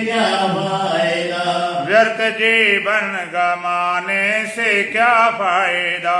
क्या फायदा, व्यर्थ जीवन गमाने से क्या फायदा,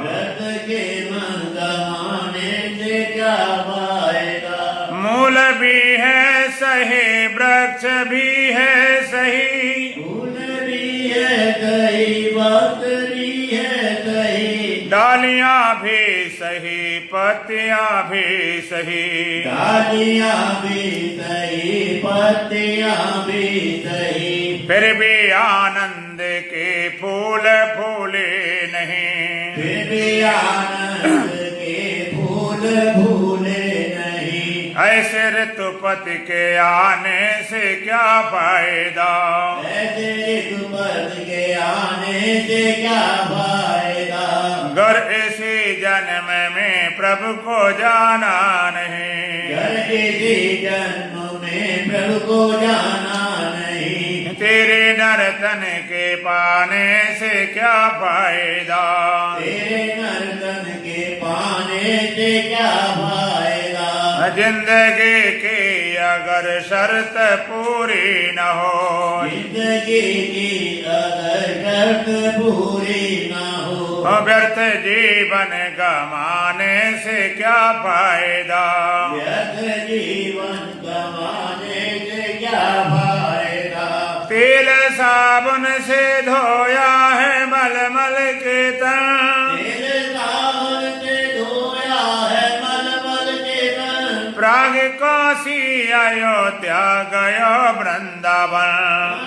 व्यर्थ जीवन गंवाने से क्या फायदा। मूल भी है सही, वृक्ष भी है सही, फूल भी है सही, वक्त भी है सही, डालियां भी सही, पत्तियां भी सही, डालियां भी सही, पत्तियां भी सही, फिर भी आनंद के फूल फूले नहीं, फिर भी आनंद के फूल फूले नहीं। ऐसे ऋतुपति के आने से क्या फायदा, ऐसे ऋतुपति के आने से क्या फायदा, गर इसी जन्म में प्रभु को जाना नहीं, घर किसी जन्म में प्रभु को जाना नहीं। तेरे नर्तन के पाने से क्या फायदा, तेरे नर्तन के पाने से क्या फायदा, जिंदगी की अगर शर्त पूरी न हो, जिंदगी की अगर शर्त पूरी न हो, व्यर्थ जीवन गमाने से क्या फायदा, व्यर्थ जीवन गंवाने से क्या फायदा। तेल साबुन से धोया है मलमल के तन, तेरे सावन से धोया है मलमल के तन, प्राग काशी अयोध्या गयो वृंदावन,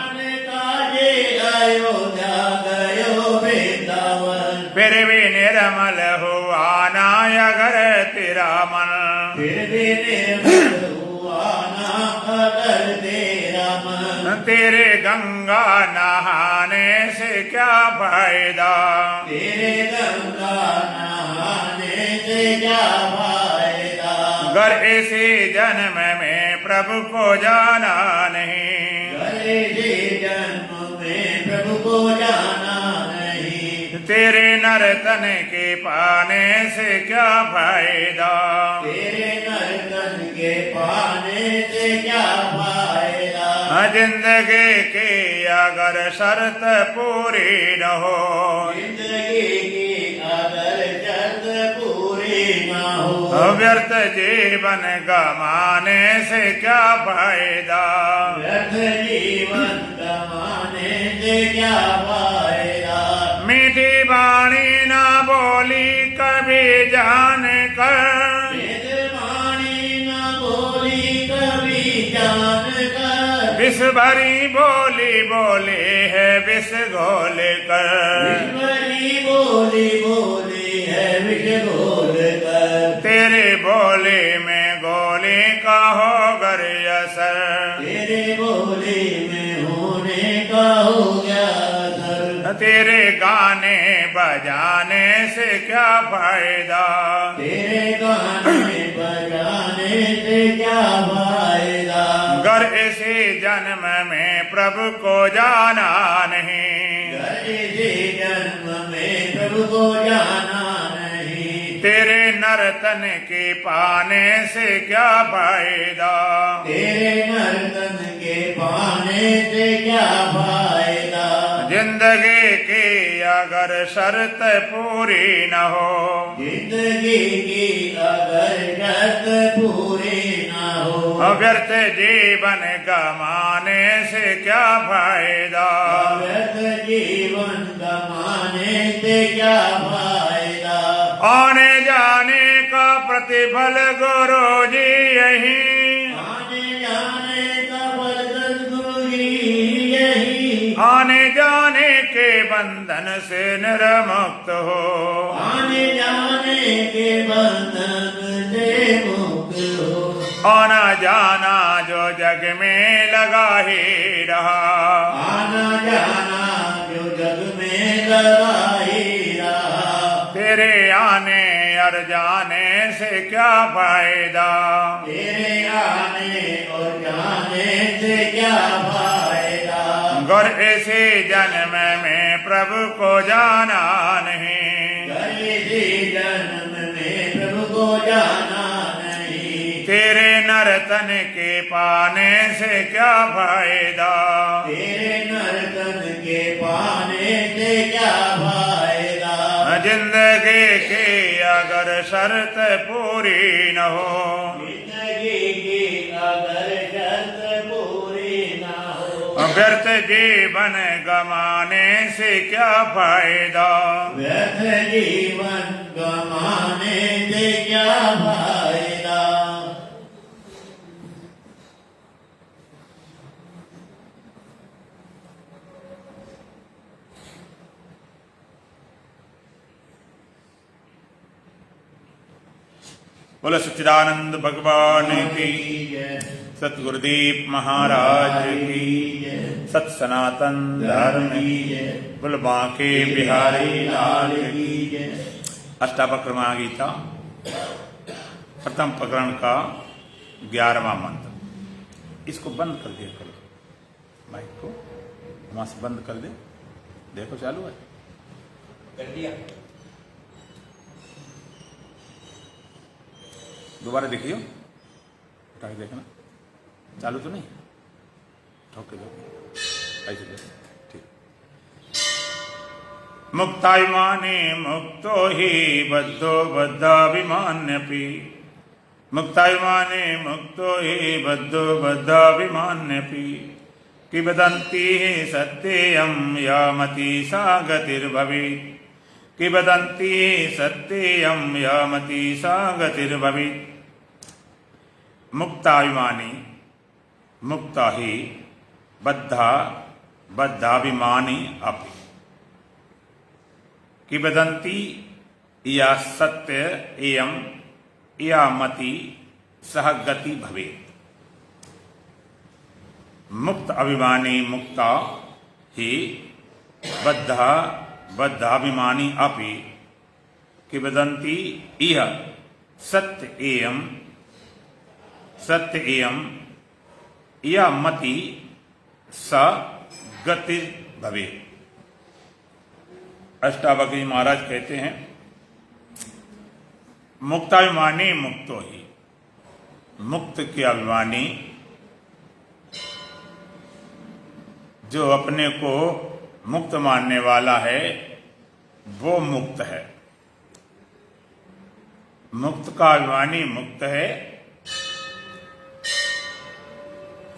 मन काजे अयोध्या गयो वृंदावन, फिर भी निर्मल हुआ ना अगर तेरा मन, फिर भी निर्मल हुआ ना अगर तेरा मन। तेरे गंगा नहाने से क्या फायदा, तेरे गंगा नहाने से क्या फायदा, गर इसी जन्म में प्रभु को जाना नहीं, करे जे जन्म में प्रभु को जाना नहीं। तेरे नर्तन के पाने से क्या फायदा, तेरे नर्तन के पाने से क्या फायदा, जिंदगी की अगर शर्त पूरी न हो, जिंदगी की अगर शर्त पूरी न हो, व्यर्थ जीवन गमाने से क्या फायदा, व्यर्थ जीवन गंवाने से क्या फायदा। मीठी वाणी ना बोली कभी जान कर, वेद वाणी न बोली कभी जान कर, विष भरी बोली बोले है विष घोल कर, ईश्वरी बोली बोली है विष घोल कर, तेरे बोले में गोली का हो गर असर, तेरे बोली में होने का हो गया असर। तेरे गाने बजाने से क्या फायदा, तेरे गाने बजाने से क्या फायदा, गर इसी जन्म में प्रभु को जाना नहीं, घर इसी जन्म में प्रभु को जाना नहीं। तेरे नर्तन के पाने से क्या फायदा, तेरे नर्तन के पाने से क्या फायदा, जिंदगी की अगर शर्त पूरी न हो, जिंदगी की अगर शर्त पूरी न हो, व्यर्थ जीवन गमाने से क्या फायदा, व्यर्थ जीवन गंवाने से क्या फायदा। आने जाने का प्रतिफल गुरु जी यही, आने जाने का फल सद्गुरु जी यही, आने जाने के बंधन से निर्मुक्त हो, आने जाने के बंधन से मुक्त हो, आना जाना जो जग में लगा ही रहा, आना जाना जो जग में लगा ही रहा, तेरे आने और जाने से क्या फायदा, तेरे आने और जाने से क्या फायदा, गर इसी जन्म में प्रभु को जाना नहीं, घर इसी जन्म में प्रभु को जाना नहीं। तेरे नर्तन के पाने से क्या फायदा, तेरे नर्तन के पाने से क्या फायदा, जिंदगी की अगर शर्त पूरी न हो, जिंदगी की अगर शर्त पूरी ना हो, व्यर्थ जीवन गमाने से क्या फायदा, व्यर्थ जीवन गमाने से क्या फायदा। बोलो सच्चिदानंद भगवान की, जय, सतगुरुदेव महाराज की, जय, सत सनातन धर्म की, जय, बोल बांके बिहारी लाल की। जय। अष्टावक्रमा गीता प्रथम प्रकरण का 11वां मंत्र। इसको बंद कर दिया करो, माइक को वहां से बंद कर दे। देखो चालू है, कर दिया। दोबारा देखियो, उठा के देखना, चालू तो नहीं, ठोके दो ऐसे देखो, ठीक। मुक्ताभिमाने मुक्तो ही बद्धो बद्धाभिमान्यपि, मुक्ताभिमाने मुक्तो ही बद्धो बद्धाभिमान्यपि, किबदन्ति सत्येयं यामति सा गतिर्भवेत्, किबदन्ति सत्येयं यामति सा गतिर्भवेत्। मुक्ताभिमानी मुक्ता ही बद्धा बद्धाभिमानी अपि, किबदन्ति या सत्य एयं या मति सह गति भवेत्। मुक्त अभिमानी मुक्ता ही बद्धा बद्धाभिमानी अपि, किबदन्ति इह सत्य एयं या मति स गति भवे। अष्टावक्र महाराज कहते हैं, मुक्ताभिमानी मुक्तो ही, मुक्त के अभिमानी जो अपने को मुक्त मानने वाला है वो मुक्त है। मुक्त का अभिमानी मुक्त है,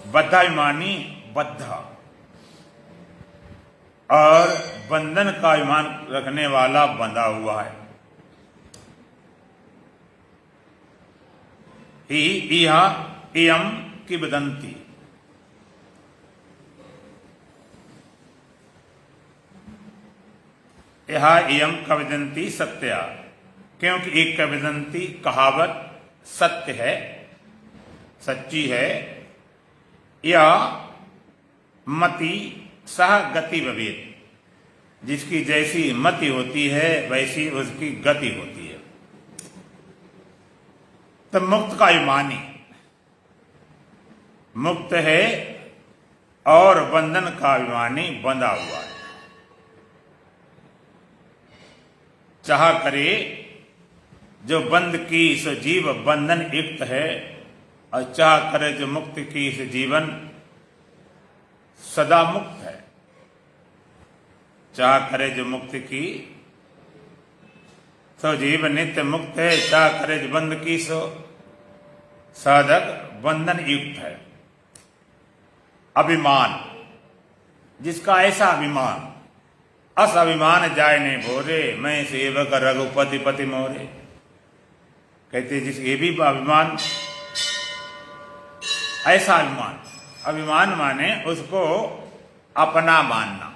बद्धाभिमानी बद्ध, और बंधन का अभिमान रखने वाला बंधा हुआ है। इयम किबदन्ति, यह इयम कविदंती सत्या, क्योंकि एक कविदंती कहावत सत्य है, सच्ची है। या मति सह गति भवेत्, जिसकी जैसी मति होती है वैसी उसकी गति होती है। तो मुक्त का अभिमानी मुक्त है और बंधन का अभिमानी बंधा हुआ है। चाह करे जो बंध की सो जीव बंधन युक्त है, और चाह करे जो मुक्त की सो जीवन सदा मुक्त है। चाह करे जो मुक्ति की सो जीव नित्य मुक्त है, चाह करे जो बंध की सो साधक बंधन युक्त है। अभिमान, जिसका ऐसा अभिमान, अस अभिमान जाय नहीं भोरे, मैं सेवक रघुपति पति मोरे। कहते जिस ये भी अभिमान, ऐसा अभिमान, अभिमान माने उसको अपना मानना।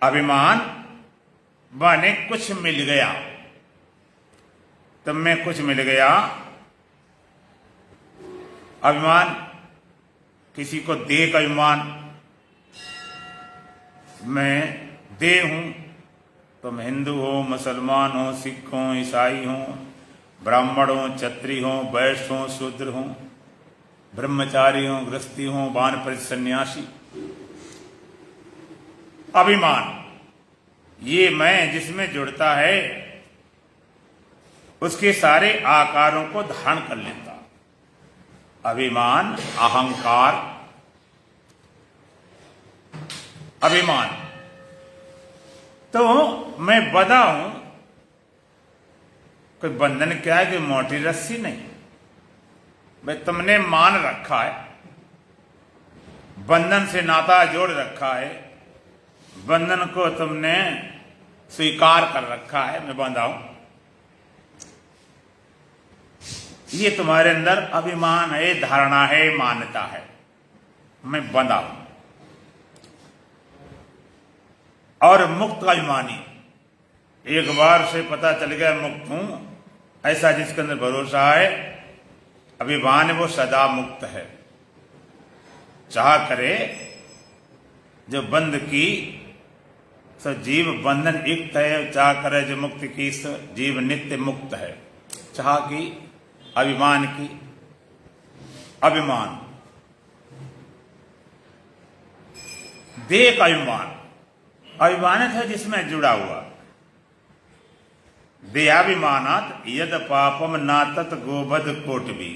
अभिमान माने कुछ मिल गया, तुम में कुछ मिल गया। अभिमान किसी को देह का अभिमान, मैं देह हूं, तुम हिंदू हो, मुसलमान हो, सिख हो, ईसाई हो, ब्राह्मण हो, क्षत्रिय हो, वैश्य हो, शूद्र हो, ब्रह्मचारी हो, गृहस्थी हो, वानप्रस्थ सन्यासी। अभिमान ये मैं जिसमें जुड़ता है उसके सारे आकारों को धारण कर लेता। अभिमान, अहंकार, अभिमान। तो मैं बंधा हूं, कोई बंधन क्या है कि मोटी रस्सी नहीं, भाई तुमने मान रखा है, बंधन से नाता जोड़ रखा है, बंधन को तुमने स्वीकार कर रखा है, मैं बंधा हूं। ये तुम्हारे अंदर अभिमान है, धारणा है, मान्यता है, मैं बंधा हूं। और मुक्त अभिमानी, एक बार से पता चल गया मुक्त हूं, ऐसा जिसके अंदर भरोसा है, अभिमान वो सदा मुक्त है। चाह करे जो बंध की सो जीव बंधन युक्त है, चाह करे जो मुक्ति की सो जीव नित्य मुक्त है। चाह की, अभिमान की, अभिमान, देह का अभिमान, अभिमानित है जिसमें जुड़ा हुआ। देहाभिमानात यद पापम नातत गोबध कोटबी,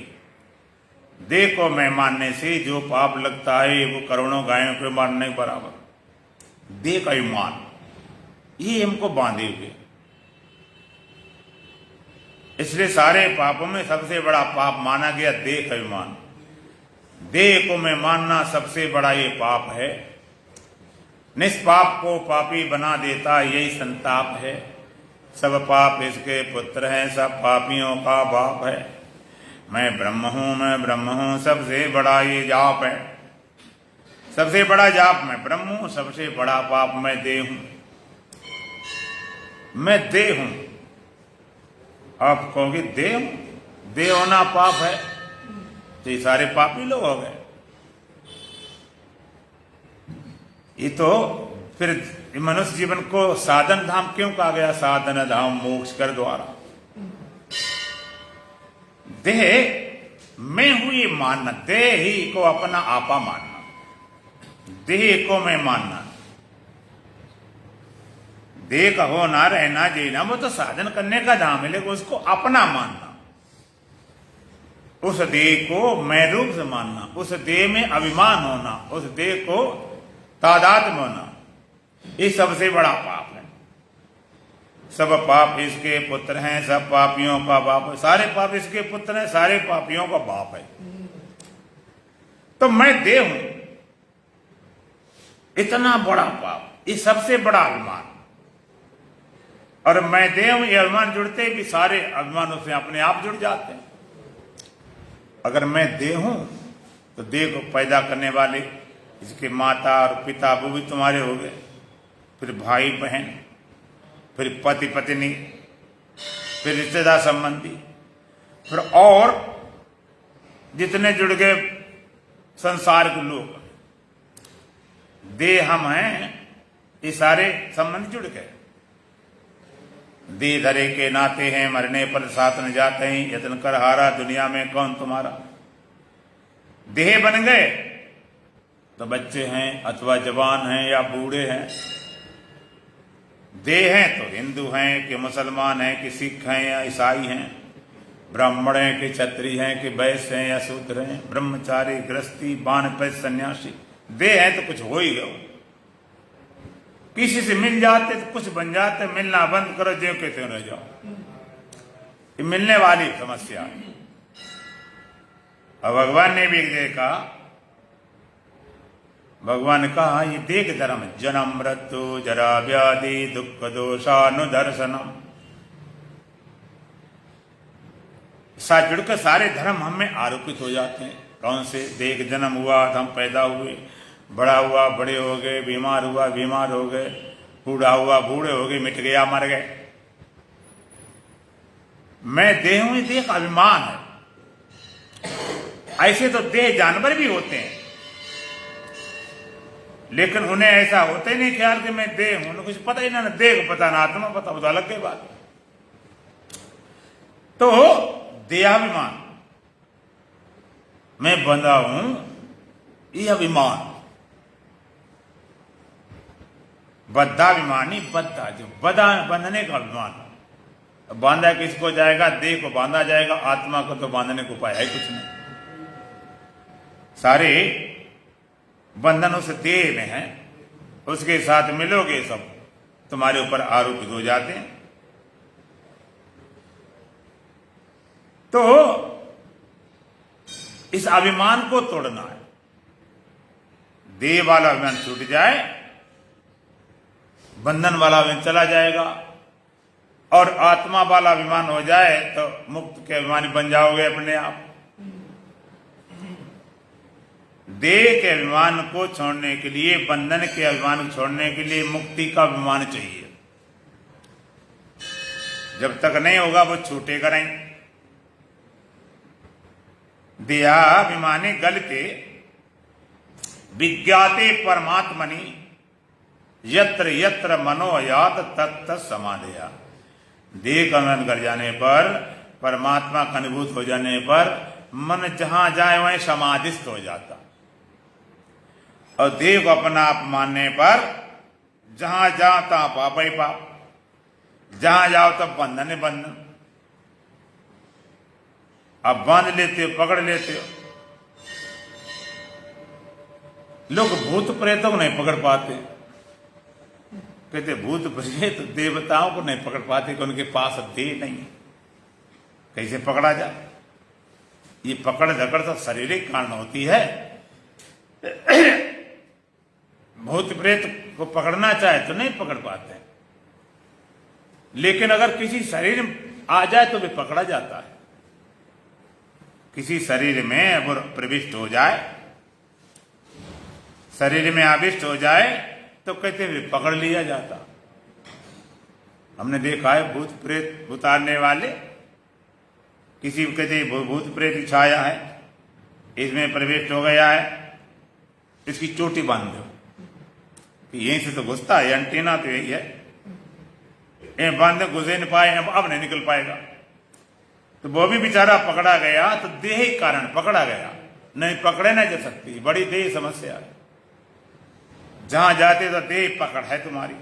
देह को मैं मानने से जो पाप लगता है वो करोड़ों गायों को मारने के बराबर। देह का अभिमान, ये हमको बांधे हुए। इसलिए सारे पापों में सबसे बड़ा पाप माना गया देह का अभिमान। देह को मैं मानना सबसे बड़ा ये पाप है। निष्पाप को पापी बना देता यही संताप है। सब पाप इसके पुत्र हैं, सब पापियों का बाप है। मैं ब्रह्म हूं, मैं ब्रह्म हूं, सबसे बड़ा ये जाप है। सबसे बड़ा जाप मैं ब्रह्म हूं, सबसे बड़ा पाप मैं देह हूं। मैं देह हूं। आप कहोगे देह हूं, देह होना पाप है, तो ये सारे पापी लोग हो गए। ये तो फिर मनुष्य जीवन को साधन धाम क्यों कहा गया? साधन धाम मोक्ष कर द्वारा। देह मैं हूं ये मानना, देह ही को अपना आपा मानना, देह को मैं मानना, देह का होना रहना जीना वो तो साधन करने का धाम है, लेकिन उसको अपना मानना, उस देह को मैं रूप से मानना, उस देह में अभिमान होना, उस देह को तादात्म्य होना, ये सबसे बड़ा पाप है। सब पाप इसके पुत्र हैं, सब पापियों का बाप है। सारे पाप इसके पुत्र हैं, सारे पापियों का बाप है। तो मैं देह हूं, इतना बड़ा पाप, ये सबसे बड़ा अभिमान। और मैं देह हूं, ये अभिमान जुड़ते भी सारे अभिमानों से अपने आप जुड़ जाते हैं। अगर मैं देह हूं तो देह को पैदा करने वाले इसके माता और पिता वो भी तुम्हारे हो गए, फिर भाई बहन, फिर पति पत्नी, फिर रिश्तेदार संबंधी, फिर और जितने जुड़ गए संसार के लोग, देह हम हैं, ये सारे संबंध जुड़ गए। देह धरे के नाते हैं, मरने पर साथ न जाते हैं, यत्न कर हारा दुनिया में कौन तुम्हारा। देह बन गए तो बच्चे हैं अथवा जवान हैं या बूढ़े हैं। देह हैं तो हिंदू हैं कि मुसलमान हैं कि सिख हैं या ईसाई हैं, ब्राह्मण हैं कि क्षत्रिय हैं कि वैश्य हैं या शूद्र हैं, ब्रह्मचारी, गृहस्थी, वानप्रस्थ, सन्यासी। देह है तो कुछ हो ही गए। किसी से मिल जाते तो कुछ बन जाते, मिलना बंद करो जो कहते रह जाओ। ये मिलने वाली समस्या है। और भगवान ने भी एक जगह कहा, भगवान ने कहा ये देख धर्म जन्म मृत्यु जरा व्याधि दुख दोषानुदर्शनम। साथ जुड़कर सारे धर्म हमें आरोपित हो जाते हैं। कौन से? देख जन्म हुआ तो हम पैदा हुए, बड़ा हुआ बड़े हो गए, बीमार हुआ बीमार हो गए, बूढ़ा हुआ बूढ़े हो गए, मिट गया मर गए। मैं देह हूं, देह का अभिमान है। ऐसे तो देह जानवर भी होते हैं, लेकिन उन्हें ऐसा होता ही नहीं ख्याल कि मैं देह हूं। उन्हें कुछ पता ही ना, देह को पता ना आत्मा पता, वो तो अलग की बात। तो देहाभिमान, मैं बंधा हूं, ये अभिमान। बद्धाभिमानी, बद्धा जो बंधने का अभिमान, बांधा किसको जाएगा? देह को बांधा जाएगा, आत्मा को तो बांधने को उपाय है कुछ नहीं। सारे बंधन उस देह में है, उसके साथ मिलोगे सब तुम्हारे ऊपर आरोपित हो जाते हैं। तो इस अभिमान को तोड़ना है। देह वाला अभिमान छूट जाए, बंधन वाला अभिमान चला जाएगा, और आत्मा वाला अभिमान हो जाए तो मुक्त के अभिमानी बन जाओगे अपने आप। देह के अभिमान को छोड़ने के लिए, बंधन के अभिमान को छोड़ने के लिए मुक्ति का अभिमान चाहिए। जब तक नहीं होगा वो छूटेगा नहीं। देहाभिमाने गलते विज्ञाते परमात्मनि यत्र यत्र मनोयात तत्त समाधया। देह का अभिमान कर जाने पर, परमात्मा का अनुभूत हो जाने पर मन जहां जाए वहीं समाधिस्थ हो जाता, और देह को अपना आप मानने पर जहां जाओ तहां पाप ही पाप, जहां जाओ तब बंधन है बंधन। अब बांध लेते हो, पकड़ लेते हो। लोग भूत प्रेतों को नहीं पकड़ पाते, कहते भूत प्रेत देवताओं को नहीं पकड़ पाते कि उनके पास देह नहीं है, कैसे पकड़ा जाए? ये पकड़ धकड़ तो शारीरिक कारण होती है। भूत प्रेत को पकड़ना चाहे तो नहीं पकड़ पाते, लेकिन अगर किसी शरीर में आ जाए तो भी पकड़ा जाता है। किसी शरीर में वो प्रविष्ट हो जाए, शरीर में आविष्ट हो जाए तो कहते हुए पकड़ लिया जाता। हमने देखा है भूत प्रेत उतारने वाले, किसी को कहते भूत प्रेत की छाया है, इसमें प्रविष्ट हो गया है, इसकी चोटी बांध दो कि यहीं से तो घुसता है, एंटीना तो यही है, ये बांध घुसे नहीं पाए, अब नहीं निकल पाएगा। तो वो भी बेचारा पकड़ा गया, तो देह कारण पकड़ा गया, नहीं पकड़े नहीं जा सकती, बड़ी देह समस्या है। जहां जाते तो देह पकड़ है तुम्हारी,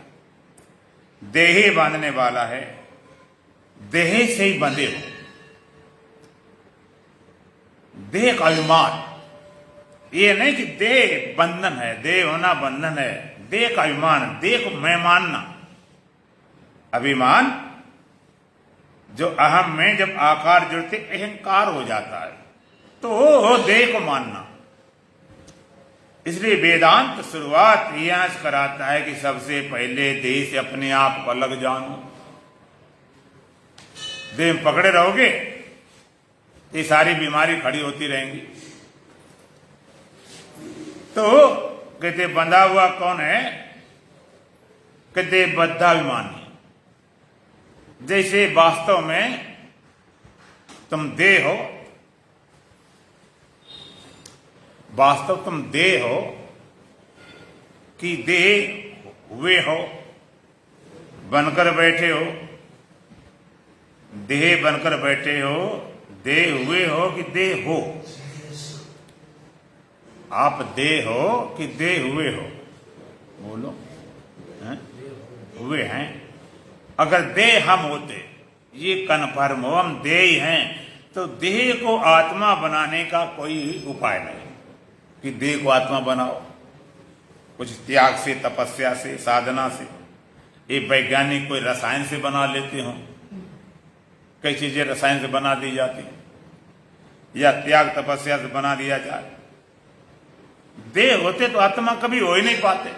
देह बांधने वाला है, देह से ही बंधे हो। देह का अभिमान, ये नहीं कि देह बंधन है, देह होना बंधन है, देह का अभिमान, देह को मैं मानना। अभिमान जो अहम में जब आकार जुड़ते अहंकार हो जाता है, तो देह को मानना। इसलिए वेदांत शुरुआत यहां से कराता है कि सबसे पहले देह से अपने आप को अलग जानो। देह में पकड़े रहोगे ये सारी बीमारी खड़ी होती रहेंगी। तो कहते बंधा हुआ कौन है? कहते बद्धाभिमानी। जैसे वास्तव में तुम देह हो, वास्तव तुम देह हो कि देह हुए हो, बनकर बैठे हो, देह बनकर बैठे हो, देह हुए हो कि देह हो? आप देह हो कि देह हुए हो? बोलो, हैं? हुए हैं। अगर देह हम होते, ये कन्फर्म हो हम देह हैं, तो देह को आत्मा बनाने का कोई उपाय नहीं कि देह को आत्मा बनाओ। कुछ त्याग से, तपस्या से, साधना से। ये वैज्ञानिक कोई रसायन से बना लेते हो, कई चीजें रसायन से बना दी जाती, या त्याग तपस्या से बना दिया जाए। देह होते तो आत्मा कभी हो ही नहीं पाते।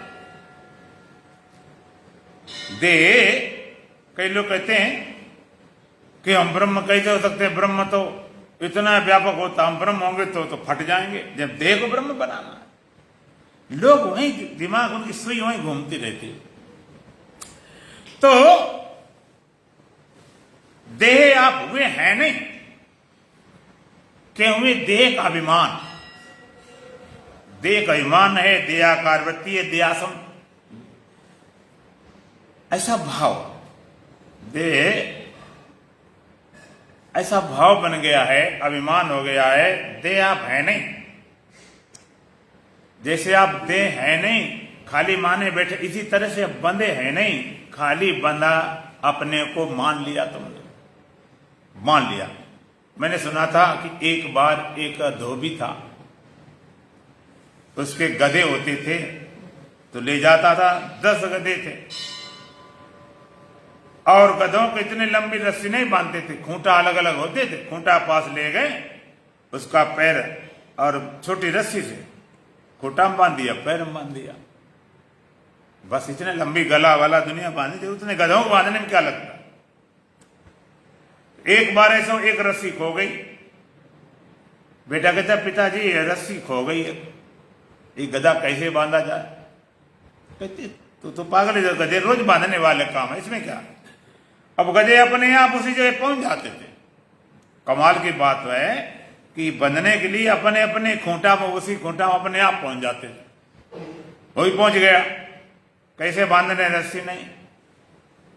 देह, कई लोग कहते हैं कि हम ब्रह्म कैसे हो सकते हैं, ब्रह्म तो इतना व्यापक होता, हम ब्रह्म होंगे तो फट जाएंगे। जब देह को ब्रह्म बनाना है, लोग वहीं दिमाग उनकी सुई वहीं घूमती रहती। तो देह आप हुए हैं नहीं, कि हुए देह का अभिमान। देह का अभिमान है, देहाकार वृत्ति है, देहासम, ऐसा भाव, देह ऐसा भाव बन गया है, अभिमान हो गया है। देह आप है नहीं। जैसे आप देह है नहीं, खाली माने बैठे, इसी तरह से बंधे है नहीं, खाली बंधा अपने को मान लिया तुमने। मान लिया। मैंने सुना था कि एक बार एक धोबी था, उसके गधे होते थे तो ले जाता था, 10 गधे थे और गधों को इतनी लंबी रस्सी नहीं बांधते थे, खूंटा अलग अलग होते थे। खूंटा पास ले गए, उसका पैर और छोटी रस्सी से खूंटा में बांध दिया, पैर में बांध दिया। बस इतने लंबी गला वाला दुनिया बांधी थी, उतने गधों को बांधने में क्या लगता। एक बार ऐसा एक रस्सी खो गई। बेटा कहता पिताजी ये रस्सी खो गई है, ये गधा कैसे बांधा जाए। कहती तो पागल है, गधे रोज बांधने वाले काम है, इसमें क्या। अब गधे अपने आप उसी जगह पहुंच जाते थे। कमाल की बात है कि बंधने के लिए अपने अपने खूंटा में, उसी खूंटा में अपने आप पहुंच जाते थे। वही पहुंच गया, कैसे बांधने, रस्सी नहीं।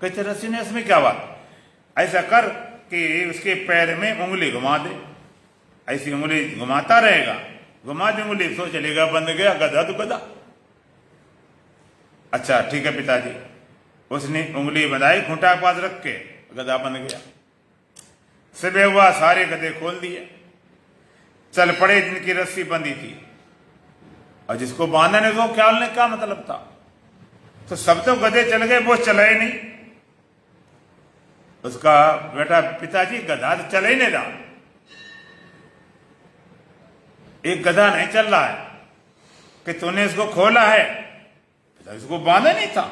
कहते रस्सी नहीं, इसमें क्या बात। ऐसा कर कि उसके पैर में उंगली घुमा दे, ऐसी उंगली घुमाता रहेगा, घुमा दे उंगली, तो चलेगा, बंध गया गधा तो गधा। अच्छा ठीक है पिताजी। उसने उंगली बंधाई, खूंटा के पास रख के, गधा बंध गया। सुबह हुआ, सारे गधे खोल दिए, चल पड़े जिनकी रस्सी बंधी थी। और जिसको बांधने को ख्याल ने क्या मतलब था, तो सब तो गधे चल गए, वो चला ही नहीं। उसका बेटा पिताजी गधा तो चल ही नहीं रहा, एक गधा नहीं चल रहा है कि तूने इसको खोला है। पिताजी इसको बांधा नहीं था।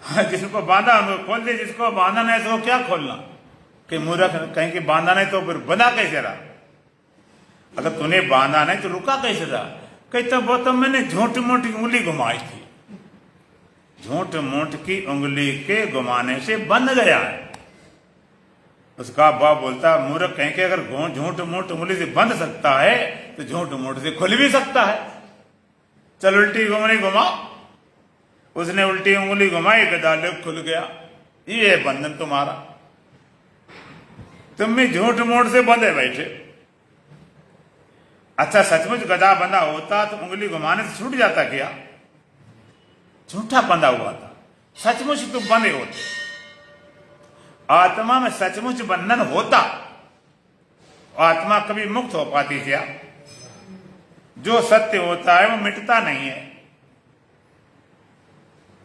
जिसको बांधा उनको खोल दे, जिसको बांधा नहीं इसको क्या खोलना। कि मूर्ख, कहीं के बांधा नहीं तो फिर बंधा कैसे रहा। अगर तूने बांधा नहीं तो रुका कैसे रहा। कहता वो तो मैंने झूठ मूठ की उंगली घुमाई थी, झूठ मूठ की उंगली के घुमाने से बंध गया है। उसका बाप बोलता मूर्ख, कहीं के अगर झूठ मूठ उंगली से बंध सकता है तो झूठ मूठ से खुल भी सकता है। चल उल्टी उंगली घुमा। उसने उल्टी उंगली घुमाई, गधा लेग खुल गया। ये बंधन तुम्हारा, तुम भी झूठ मूठ से बंधे बैठे। अच्छा सचमुच गधा बंधा होता तो उंगली घुमाने से छूट जाता क्या। झूठा बंधा हुआ था, सचमुच तो बंधे होते। आत्मा में सचमुच बंधन होता, आत्मा कभी मुक्त हो पाती क्या। जो सत्य होता है वो मिटता नहीं है।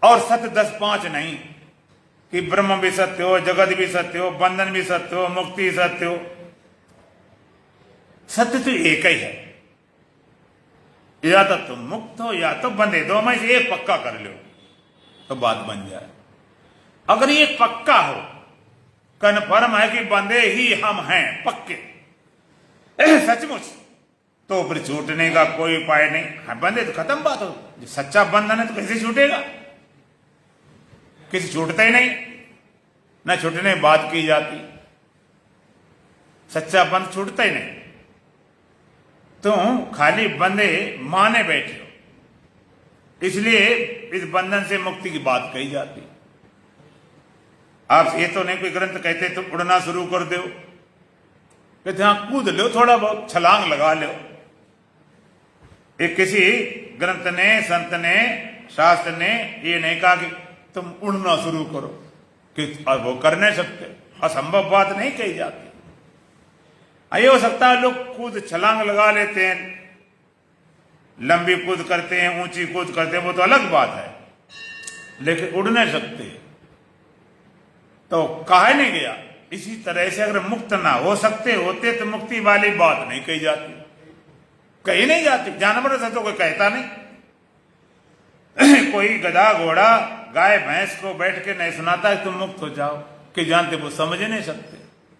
और सत्य 10-5 नहीं कि ब्रह्म भी सत्य हो, जगत भी सत्य हो, बंधन भी सत्य हो, मुक्ति सत्य हो। सत्य तो एक ही है, या तो तुम मुक्त हो या तो बंधे, दो में से एक पक्का कर लो तो बात बन जाए। अगर ये पक्का हो, कन्फर्म है कि बंधे ही हम हैं पक्के सचमुच, तो फिर छूटने का कोई उपाय नहीं। हाँ बंधे तो खत्म बात हो। जो सच्चा बंधन है तो कैसे छूटेगा, किसी छूटता ही नहीं, न छूटने बात की जाती। सच्चा बंध छूटता ही नहीं। तुम खाली बंधे माने बैठे हो, इसलिए इस बंधन से मुक्ति की बात कही जाती। आप ये तो नहीं कोई ग्रंथ कहते तुम उड़ना शुरू कर दो, कहते हाँ कूद लो, थोड़ा बहुत छलांग लगा लो। एक किसी ग्रंथ ने, संत ने, शास्त्र ने ये नहीं कहा कि तुम उड़ना शुरू करो, कि वो कर नहीं सकते, असंभव बात नहीं कही जाती। ये हो सकता है लोग कूद छलांग लगा लेते हैं, लंबी कूद करते हैं, ऊंची कूद करते हैं, वो तो अलग बात है, लेकिन उड़ नहीं सकते। तो कहा नहीं गया। इसी तरह से अगर मुक्त ना हो सकते होते तो मुक्ति वाली बात नहीं कही जाती, कही नहीं जाती। जानवर से तो कोई कहता नहीं। कोई गधा घोड़ा गाय भैंस को बैठ के नहीं सुनाता है तुम मुक्त हो जाओ, कि जानते वो समझ नहीं सकते।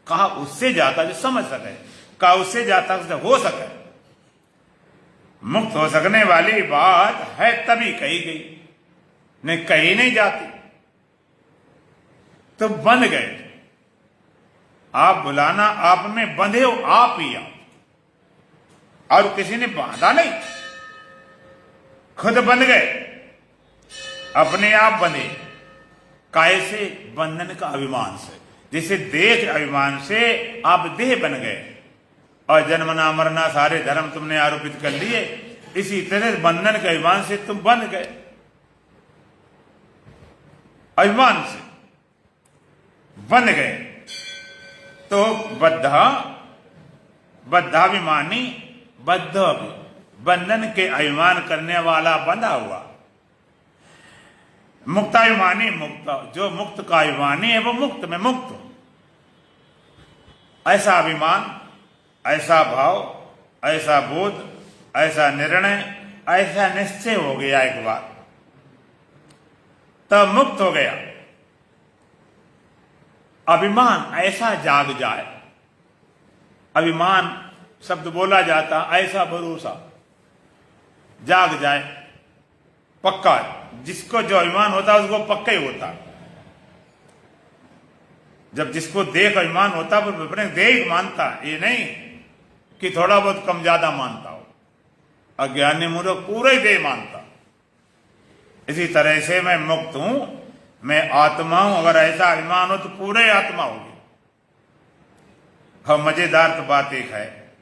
कहा उससे जाता जो समझ सके, कहा उससे जाता जो हो सके। मुक्त हो सकने वाली बात है तभी कही गई, नहीं कही नहीं जाती। तो बंध गए आप, बुलाना आप में बंधे हो आप ही आप, और किसी ने बांधा नहीं, खुद बंध गए, अपने आप बंधे। काय से? बंधन का अभिमान से। जैसे देह के अभिमान से आप देह बन गए और जन्मना मरना सारे धर्म तुमने आरोपित कर लिए, इसी तरह बंधन के अभिमान से तुम बंध गए। अभिमान से बंध गए। तो बद्धाभिमानी, बद्ध बंधन के अभिमान करने वाला बंधा हुआ, मुक्ताभिमानी मुक्त, जो मुक्त का अभिमानी है वो मुक्त में मुक्त। ऐसा अभिमान, ऐसा भाव, ऐसा बोध, ऐसा निर्णय, ऐसा निश्चय हो गया एक बार, तब मुक्त हो गया। अभिमान ऐसा जाग जाए, अभिमान शब्द बोला जाता, ऐसा भरोसा जाग जाए, पक्का। जिसको जो अभिमान होता है उसको पक्का ही होता। जब जिसको देख अभिमान होता है वो अपने देह मानता, ये नहीं कि थोड़ा बहुत कम ज्यादा मानता हो। अज्ञानी मूर्ख पूरा ही देह मानता। इसी तरह से मैं मुक्त हूं, मैं आत्मा हूं, अगर ऐसा अभिमान हो तो पूरे आत्मा होगी। हाँ, मजेदार तो बात एक है,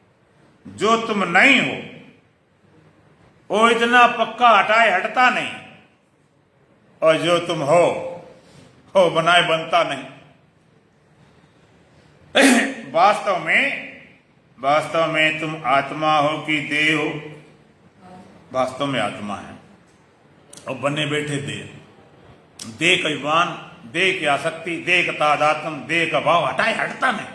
जो तुम नहीं हो वो इतना पक्का हटाए हटता नहीं, और जो तुम हो बनाए बनता नहीं। वास्तव में तुम आत्मा हो कि देह हो? वास्तव में आत्मा है और बने बैठे देह का अभिमान, देह की आसक्ति, देह का तादात्म्य, देह का भाव हटाए हटता नहीं।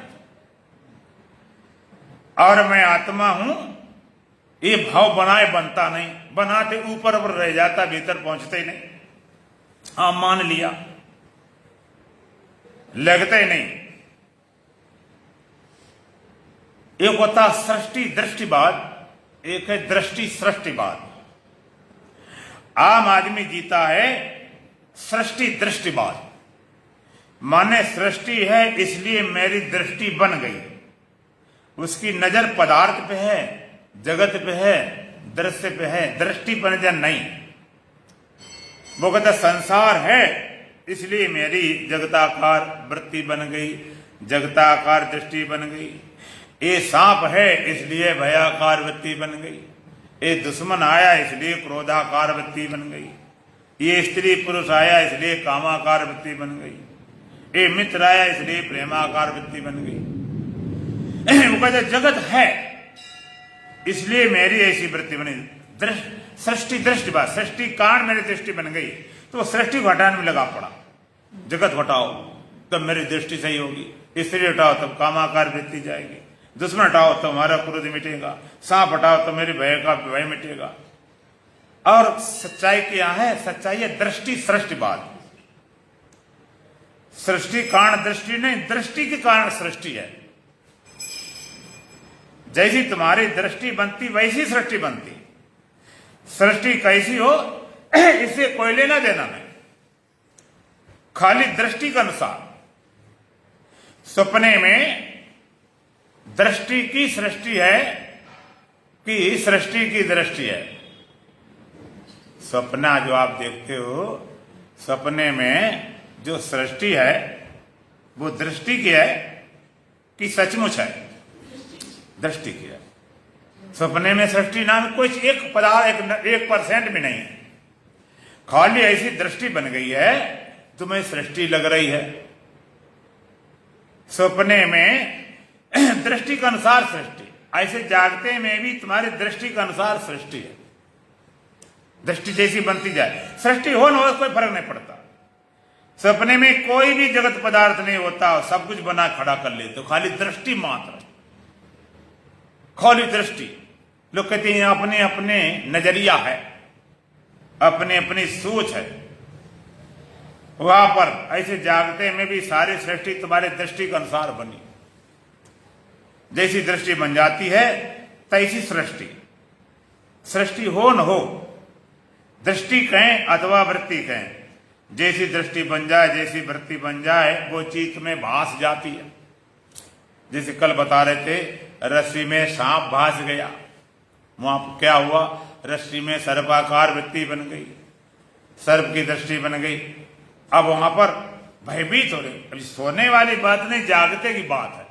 और मैं आत्मा हूं, ये भाव बनाए बनता नहीं, बनाते ऊपर रह जाता, भीतर पहुंचते ही नहीं। हाँ, मान लिया, लगते ही नहीं। एक होता सृष्टि दृष्टिवाद, एक है दृष्टि सृष्टिवाद। आम आदमी जीता है सृष्टि दृष्टिवाद, माने सृष्टि है इसलिए मेरी दृष्टि बन गई। उसकी नजर पदार्थ पे है, जगत पे है, दृश्य पे है, दृष्टि पर नजर नहीं। वो कहता संसार है इसलिए मेरी जगताकार वृत्ति बन गई, जगताकार दृष्टि बन गई। ये सांप है इसलिए भयाकार वृत्ति बन गई, ये दुश्मन आया इसलिए क्रोधाकार वृत्ति बन गई, ये स्त्री पुरुष आया इसलिए कामाकार वृत्ति बन गई, ये मित्र आया इसलिए प्रेमाकार वृत्ति बन गई। वो कहते जगत है इसलिए मेरी ऐसी वृत्ति बनी। सृष्टि दृष्टिवाद, सृष्टि कारण मेरी दृष्टि बन गई, तो सृष्टि को हटाने में लगा पड़ा। जगत हटाओ तब मेरी दृष्टि सही होगी, स्त्री हटाओ तब कामाकार वृत्ति जाएगी, दुश्मन हटाओ तो हमारा क्रोध मिटेगा, सांप हटाओ तो मेरे भय का भय मिटेगा। और सच्चाई क्या है? सच्चाई है दृष्टि सृष्टिवाद। सृष्टि कारण दृष्टि नहीं, दृष्टि के कारण सृष्टि है। जैसी तुम्हारी दृष्टि बनती वैसी सृष्टि बनती। सृष्टि कैसी हो इससे कोई लेना देना नहीं, खाली दृष्टि के अनुसार। सपने में दृष्टि की सृष्टि है कि सृष्टि की दृष्टि है? सपना जो आप देखते हो, सपने में जो सृष्टि है वो दृष्टि की है कि सचमुच है? दृष्टि की है। सपने में सृष्टि नाम कोई एक पदार्थ 1% भी नहीं है, खाली ऐसी दृष्टि बन गई है तुम्हें सृष्टि लग रही है। सपने में दृष्टि के अनुसार सृष्टि, ऐसे जागते में भी तुम्हारी दृष्टि के अनुसार सृष्टि है। दृष्टि जैसी बनती जाए, सृष्टि हो न हो कोई फर्क नहीं पड़ता। सपने में कोई भी जगत पदार्थ नहीं होता, सब कुछ बना खड़ा कर लेते तो खाली दृष्टि मात्र, खाली दृष्टि। लोग कहते हैं अपने अपने नजरिया है, अपने अपनी सोच है। वहां पर ऐसे जागते में भी सारी सृष्टि तुम्हारे दृष्टि के अनुसार बनी। जैसी दृष्टि बन जाती है तैसी सृष्टि। सृष्टि हो न हो, दृष्टि कहें अथवा वृत्ति कहें, जैसी दृष्टि बन जाए, जैसी वृत्ति बन जाए, वो चीज में भास जाती है। जैसे कल बता रहे थे, रस्सी में सांप भास गया, वहां क्या हुआ? रस्सी में सर्पाकार वृत्ति बन गई, सर्प की दृष्टि बन गई। अब वहां पर भयभीत हो रहे। अभी सोने वाली बात नहीं, जागते की बात है।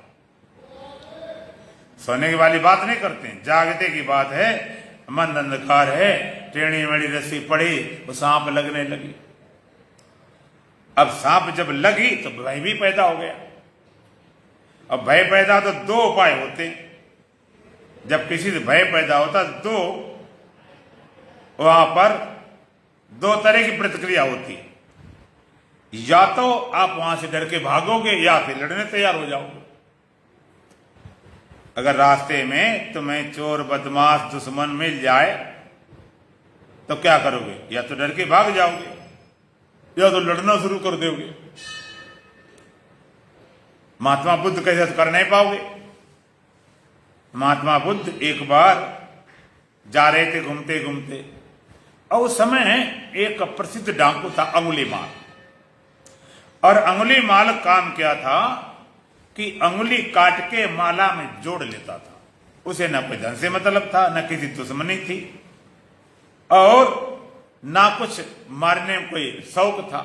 सोने की वाली बात नहीं करते, जागते की बात है। मन अंधकार है, टेढ़ी मेढ़ी रस्सी पड़ी, वो सांप लगने लगी। अब सांप जब लगी तो भय भी पैदा हो गया। अब भय पैदा तो दो उपाय होते हैं। जब किसी से भय पैदा होता तो वहां पर दो तरह की प्रतिक्रिया होती है। या तो आप वहां से डर के भागोगे या फिर लड़ने तैयार हो जाओगे। अगर रास्ते में तुम्हें चोर बदमाश दुश्मन मिल जाए तो क्या करोगे? या तो डर के भाग जाओगे या तो लड़ना शुरू कर दोगे। महात्मा बुद्ध कैसे तो कर नहीं पाओगे। महात्मा बुद्ध एक बार जा रहे थे घूमते घूमते, और उस समय एक प्रसिद्ध डाकू था अंगुलीमाल। और अंगुलीमाल काम क्या था कि अंगुली काट के माला में जोड़ लेता था। उसे न कोई धन से मतलब था, न किसी दुश्मनी थी, और ना कुछ मारने में कोई शौक था।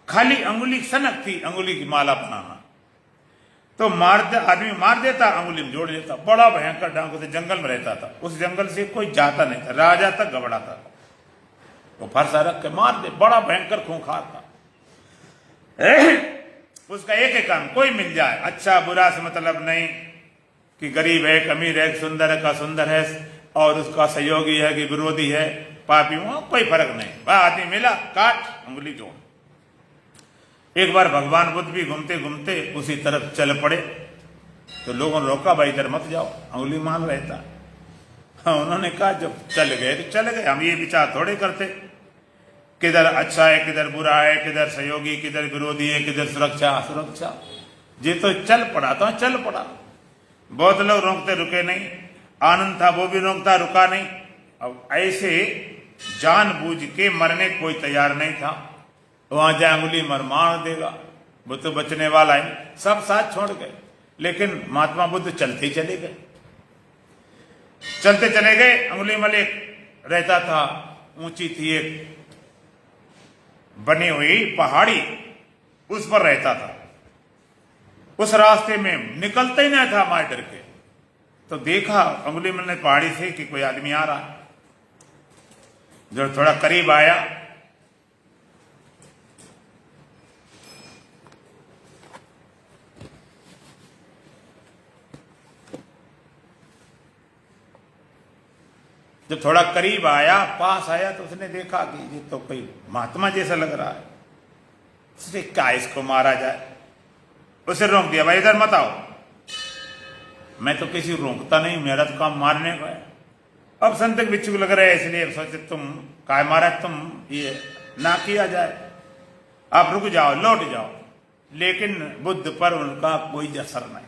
खाली अंगुली सनक थी अंगुली की माला बनाना। तो आदमी मार देता, अंगुली में जोड़ लेता। बड़ा भयंकर डाकू था, जंगल में रहता था। उस जंगल से कोई जाता नहीं था, राजा तक घबराता था। वो फरसा रख के मार दे, बड़ा भयंकर खूंखार था। उसका एक ही काम, कोई मिल जाए, अच्छा बुरा से मतलब नहीं कि गरीब है कि अमीर है, सुंदर है का सुंदर है, और उसका सहयोगी है कि विरोधी है, पापी हो, कोई फर्क नहीं। वह आदमी मिला, काट, अंगुली जोड़। एक बार भगवान बुद्ध भी घूमते घूमते उसी तरफ चल पड़े, तो लोगों ने रोका, भाई इधर मत जाओ, अंगुली मान रहता। हाँ, उन्होंने कहा जब चल गए तो चल गए, हम ये विचार थोड़े करते किधर अच्छा है किधर बुरा है, किधर सहयोगी किधर विरोधी है, किधर सुरक्षा सुरक्षा। ये तो चल पड़ा तो चल पड़ा। बहुत लोग रोकते रुके नहीं, आनंद था वो भी रोकता रुका नहीं। अब ऐसे जानबूझ के मरने कोई तैयार नहीं था। वहां जाए अंगुली मार देगा, वो तो बचने वाला है। सब साथ छोड़ गए, लेकिन महात्मा बुद्ध चलते ही चले गए। चलते चले गए। अंगुली मल एक रहता था, ऊंची थी एक बनी हुई पहाड़ी, उस पर रहता था। उस रास्ते में निकलते ही नहीं था मार डर के। तो देखा अंगुली मल ने पहाड़ी से कि कोई आदमी आ रहा है। जब थोड़ा करीब आया, जब थोड़ा करीब आया, पास आया, तो उसने देखा कि ये तो कोई महात्मा जैसा लग रहा है। उसने क्या इसको मारा जाए, उसे रोक दिया, भाई इधर मत आओ। मैं तो किसी रोकता नहीं, मेरा तो काम मारने का है। अब संत भिक्षुक लग रहे हैं, इसलिए सोचे तुम काय मारा, तुम ये ना किया जाए, आप रुक जाओ, लौट जाओ। लेकिन बुद्ध पर उनका कोई असर नहीं।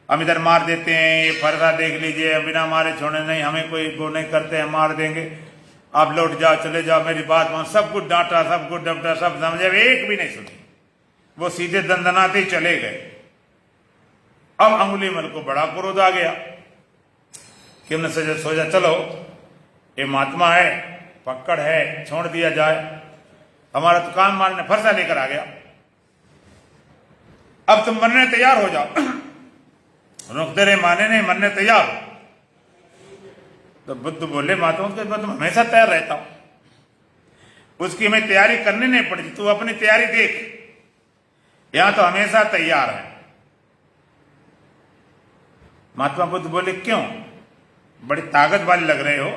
हम इधर मार देते हैं, ये फर्जा देख लीजिए, बिना मारे छोड़े नहीं, हमें कोई वो नहीं करते हैं, मार देंगे, आप लौट जाओ, चले जाओ, मेरी बात मान। सब कुछ डांटा, सब कुछ डपटा, सब समझे, एक भी नहीं सुनी। वो सीधे दंदनाते चले गए। अब अंगुलीमाल को बड़ा क्रोध आ गया कि हमने सोचा चलो ये महात्मा है, पकड़ है, छोड़ दिया जाए, हमारा तो काम मारने। फरसा लेकर आ गया, अब तुम मरने तैयार हो जाओ। रोकते रहे, माने नहीं, मरने तैयार। तो बुद्ध बोले, महात्मा के बाद हमेशा तैयार रहता हूं, उसकी हमें तैयारी करनी नहीं पड़ती, तू अपनी तैयारी देख, यहां तो हमेशा तैयार है। महात्मा बुद्ध बोले, क्यों, बड़ी ताकत वाले लग रहे हो,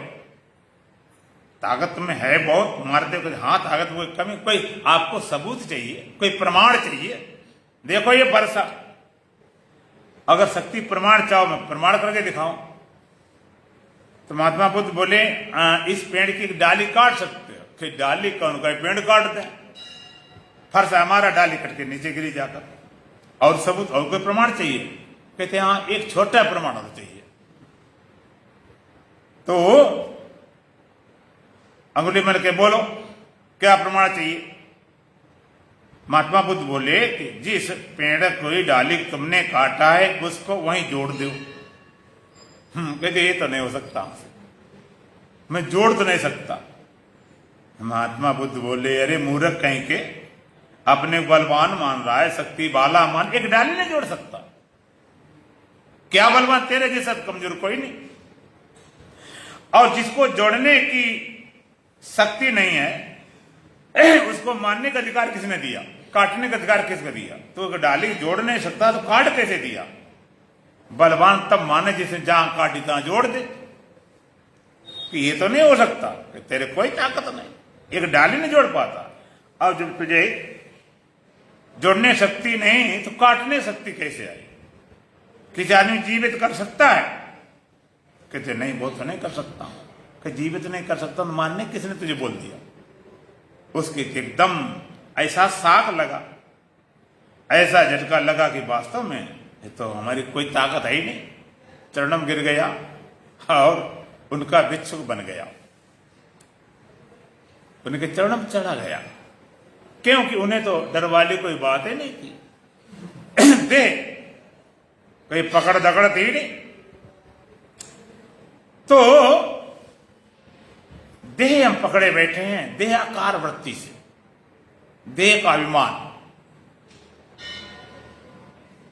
ताकत में है बहुत, मारते कुछ। हाँ, ताकत कोई कमी, कोई आपको सबूत चाहिए, कोई प्रमाण चाहिए, देखो ये फरसा। अगर शक्ति प्रमाण चाहो, मैं प्रमाण करके दिखाऊं। तो महात्मा बुद्ध बोले, इस पेड़ की डाली काट सकते हो। कि डाली कौन, कोई पेड़ काट दे, फर्श हमारा डाली कट के नीचे गिरी जाकर, और सबूत और कोई प्रमाण चाहिए। कहते हाँ, एक छोटा प्रमाण होना चाहिए। तो अंगुलीमाल के बोलो क्या प्रमाण चाहिए। महात्मा बुद्ध बोले कि जिस पेड़ कोई डाली तुमने काटा है उसको वहीं जोड़ दो। कहते ये तो नहीं हो सकता, मैं जोड़ तो नहीं सकता। महात्मा बुद्ध बोले, अरे मूर्ख कहीं के, अपने बलवान मान रहा है, शक्ति वाला मान, एक डाली नहीं जोड़ सकता। क्या बलवान, तेरे जैसा कमजोर कोई नहीं। और जिसको जोड़ने की शक्ति नहीं है उसको मानने का अधिकार किसने दिया। काटने का अधिकार किसको दिया? तो अगर डाली जोड़ नहीं सकता तो काट कैसे दिया? बलवान तब माने जिसे जहां काटी तहां जोड़ दे, कि ये तो नहीं हो सकता, कि तेरे कोई ताकत नहीं, एक डाली नहीं जोड़ पाता। अब जब तुझे जोड़ने शक्ति नहीं तो काटने शक्ति कैसे आई? किसी आदमी जीवित कर सकता है? कहते नहीं, वो तो नहीं कर सकता। कि जीवित नहीं कर सकता तो मानने किसने तुझे बोल दिया? उसके एकदम ऐसा साख लगा, ऐसा झटका लगा कि वास्तव में ये तो हमारी कोई ताकत है ही नहीं। चरणम गिर गया और उनका भिक्षुक बन गया, उनके चरणम चढ़ा गया, क्योंकि उन्हें तो डर वाली कोई बात ही नहीं थी। दे कोई पकड़ दकड़ थी नहीं, तो देह हम पकड़े बैठे हैं देहाकार वृत्ति से, देह का अभिमान।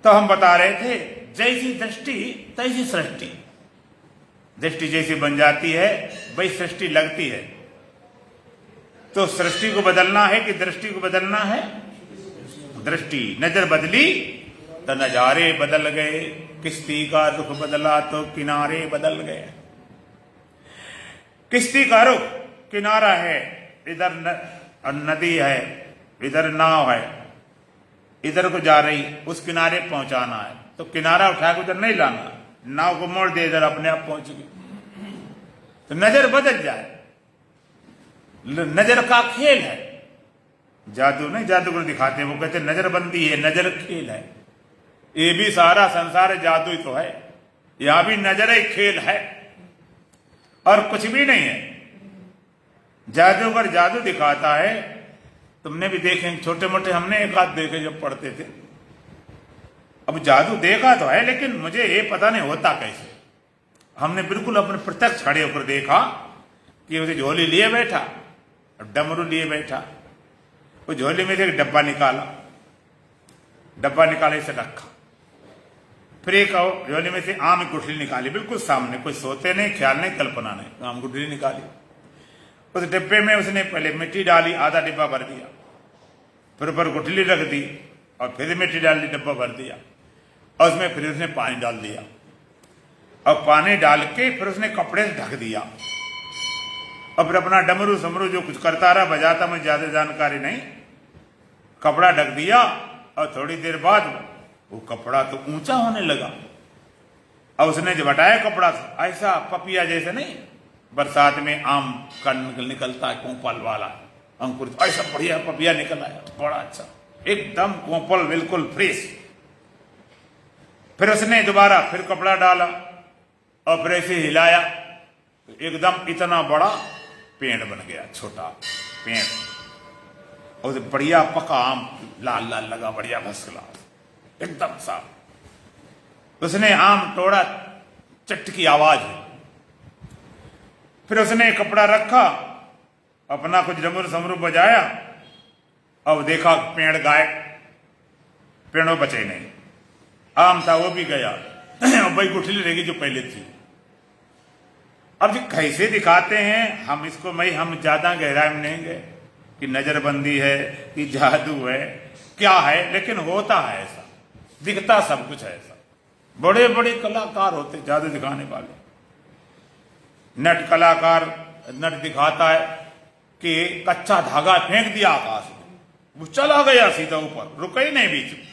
तो हम बता रहे थे जैसी दृष्टि तैसी सृष्टि, दृष्टि जैसी बन जाती है वही सृष्टि लगती है। तो सृष्टि को बदलना है कि दृष्टि को बदलना है? दृष्टि। नजर बदली तो नजारे बदल गए, किश्ती का रुख बदला तो किनारे बदल गए। किश्ती का रुख, किनारा है, इधर नदी है, इधर नाव है, इधर को जा रही, उस किनारे पहुंचाना है, तो किनारा उठा के उधर नहीं लाना, नाव को मोड़ दे, इधर अपने आप पहुंच गई। तो नजर बदल जाए, नजर का खेल है। जादू नहीं, जादूगर दिखाते, वो कहते नजरबंदी है, नजर खेल है। ये भी सारा संसार जादू ही तो है, यहां भी नजर ही खेल है और कुछ भी नहीं है। जादूगर जादू दिखाता है, तुमने भी देखे छोटे मोटे, हमने एक आध देखे जब पढ़ते थे। अब जादू देखा तो है, लेकिन मुझे ये पता नहीं होता कैसे। हमने बिल्कुल अपने प्रत्यक्ष खड़े होकर देखा कि उसे झोली लिए बैठा, डमरू लिए बैठा, वो झोली में से एक डब्बा निकाला, डब्बा निकाले से रखा, फिर एक झोली में से आम की गुठली निकाली, बिल्कुल सामने, कोई सोते नहीं, ख्याल नहीं, कल्पना नहीं, आम गुठली निकाली। उस डिब्बे में उसने पहले मिट्टी डाली, आधा डिब्बा भर दिया, फिर ऊपर गुठली रख दी और फिर मिट्टी डाल दी, डिब्बा भर दिया, और उसमें फिर उसने पानी डाल दिया, और पानी डाल के फिर उसने कपड़े से ढक दिया, और फिर अपना डमरू समरू जो कुछ करता रहा, बजाता, मुझे ज्यादा जानकारी नहीं, कपड़ा ढक दिया। और थोड़ी देर बाद वो कपड़ा तो ऊंचा होने लगा, और उसने जब हटाया कपड़ा, ऐसा पपिया जैसे नहीं, बरसात में आम का निकलता है कोंपल वाला अंकुर, ऐसा बढ़िया पपिया निकल आया, बड़ा अच्छा, एकदम कोंपल, बिल्कुल फ्रेश। फिर उसने दोबारा फिर कपड़ा डाला और फिर ऐसे हिलाया, एकदम इतना बड़ा पेड़ बन गया, छोटा पेड़, और बढ़िया पका आम लाल लाल लगा, बढ़िया फसला, एकदम साफ। उसने आम तोड़ा, चट की आवाज है। फिर उसने कपड़ा रखा, अपना कुछ डमरू समरू बजाया, अब देखा पेड़ गायब, पेड़ों बचे नहीं, आम था वो भी गया, और वही गुठली रहेगी जो पहले थी। अब जो कैसे दिखाते हैं हम इसको, हम ज्यादा गहराई में नहीं गए कि नजरबंदी है कि जादू है, क्या है, लेकिन होता है ऐसा, दिखता सब कुछ है ऐसा। बड़े बड़े कलाकार होते जादू दिखाने वाले, नट कलाकार नट दिखाता है कि कच्चा धागा फेंक दिया आकाश में, वो चला गया सीधा ऊपर, रुका ही नहीं बीच में,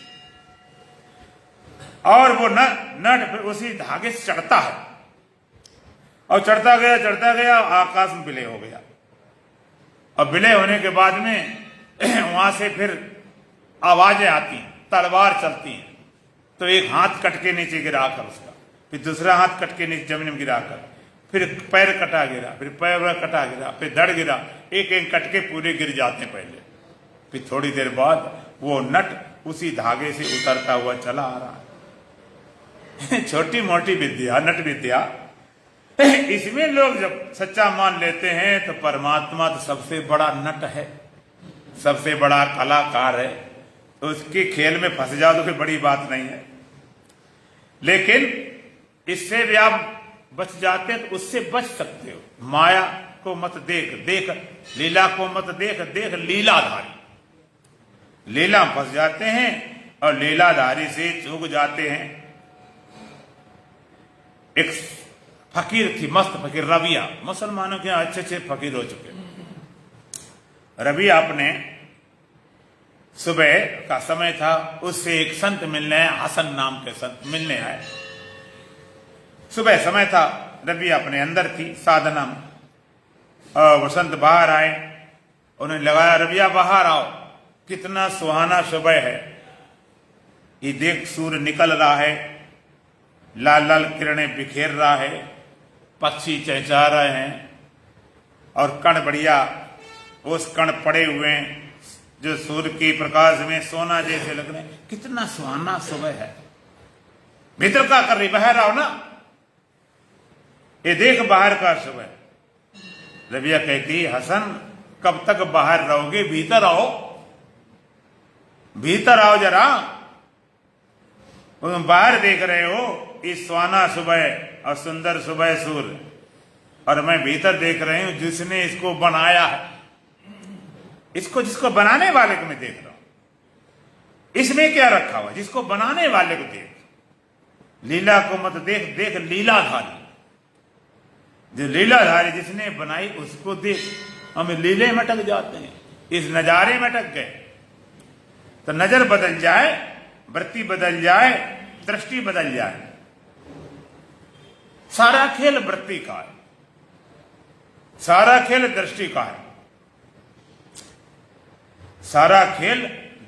और वो नट फिर उसी धागे से चढ़ता है, और चढ़ता गया आकाश में विलय हो गया। और विलय होने के बाद में वहां से फिर आवाजें आती, तलवार चलती है, तो एक हाथ कट के नीचे गिरा कर उसका, फिर दूसरा हाथ कट के नीचे जमीन में गिरा कर, फिर पैर कटा गिरा, फिर पैर कटा गिरा, फिर धड़ गिरा, एक एक कट के पूरे गिर जाते पहले। फिर थोड़ी देर बाद वो नट उसी धागे से उतरता हुआ चला आ रहा है। छोटी मोटी विद्या, नट विद्या, इसमें लोग जब सच्चा मान लेते हैं तो परमात्मा तो सबसे बड़ा नट है, सबसे बड़ा कलाकार है, तो उसके खेल में फंस जाओ तो कोई बड़ी बात नहीं है। लेकिन इससे भी आप बच जाते हैं तो उससे बच सकते हो। माया को मत देख, देख लीला को मत देख, देख लीलाधारी। लीला फंस जाते हैं और लीलाधारी से चूक जाते हैं। एक फकीर थी, मस्त फकीर रबिया, मुसलमानों के अच्छे अच्छे फकीर हो चुके। रबिया अपने सुबह का समय था, उससे एक संत मिलने आए, हसन नाम के संत मिलने आए। सुबह समय था, रबिया अपने अंदर थी साधना में, और वो संत बाहर आए। उन्हें लगाया, रबिया बाहर आओ, कितना सुहाना सुबह है, ये देख सूर्य निकल रहा है, लाल लाल किरणें बिखेर रहा है, पक्षी चहचहा रहे हैं, और कण बढ़िया उस कण पड़े हुए हैं जो सूर्य के प्रकाश में सोना जैसे लग रहे हैं। कितना सुहाना सुबह है। भीतर का कर रही, बाहर आओ ना, ये देख बाहर का सुबह। रबिया कहती, हसन कब तक बाहर रहोगे, भीतर आओ, भीतर आओ जरा। तुम बाहर देख रहे हो इस सुहाना सुबह और सुंदर सुबह सूर्य, और मैं भीतर देख रही हूं जिसने इसको बनाया है, इसको, जिसको बनाने वाले को मैं देख रहा हूं। इसमें क्या रखा हुआ, जिसको बनाने वाले को देख। लीला को मत देख, देख लीलाधारी, जो लीलाधारी जिसने बनाई उसको देख। हम लीले में अटक जाते हैं, इस नजारे में अटक गए। तो नजर बदल जाए, वृत्ति बदल जाए, दृष्टि बदल जाए। सारा खेल वृत्ति का है, सारा खेल दृष्टि का है, सारा खेल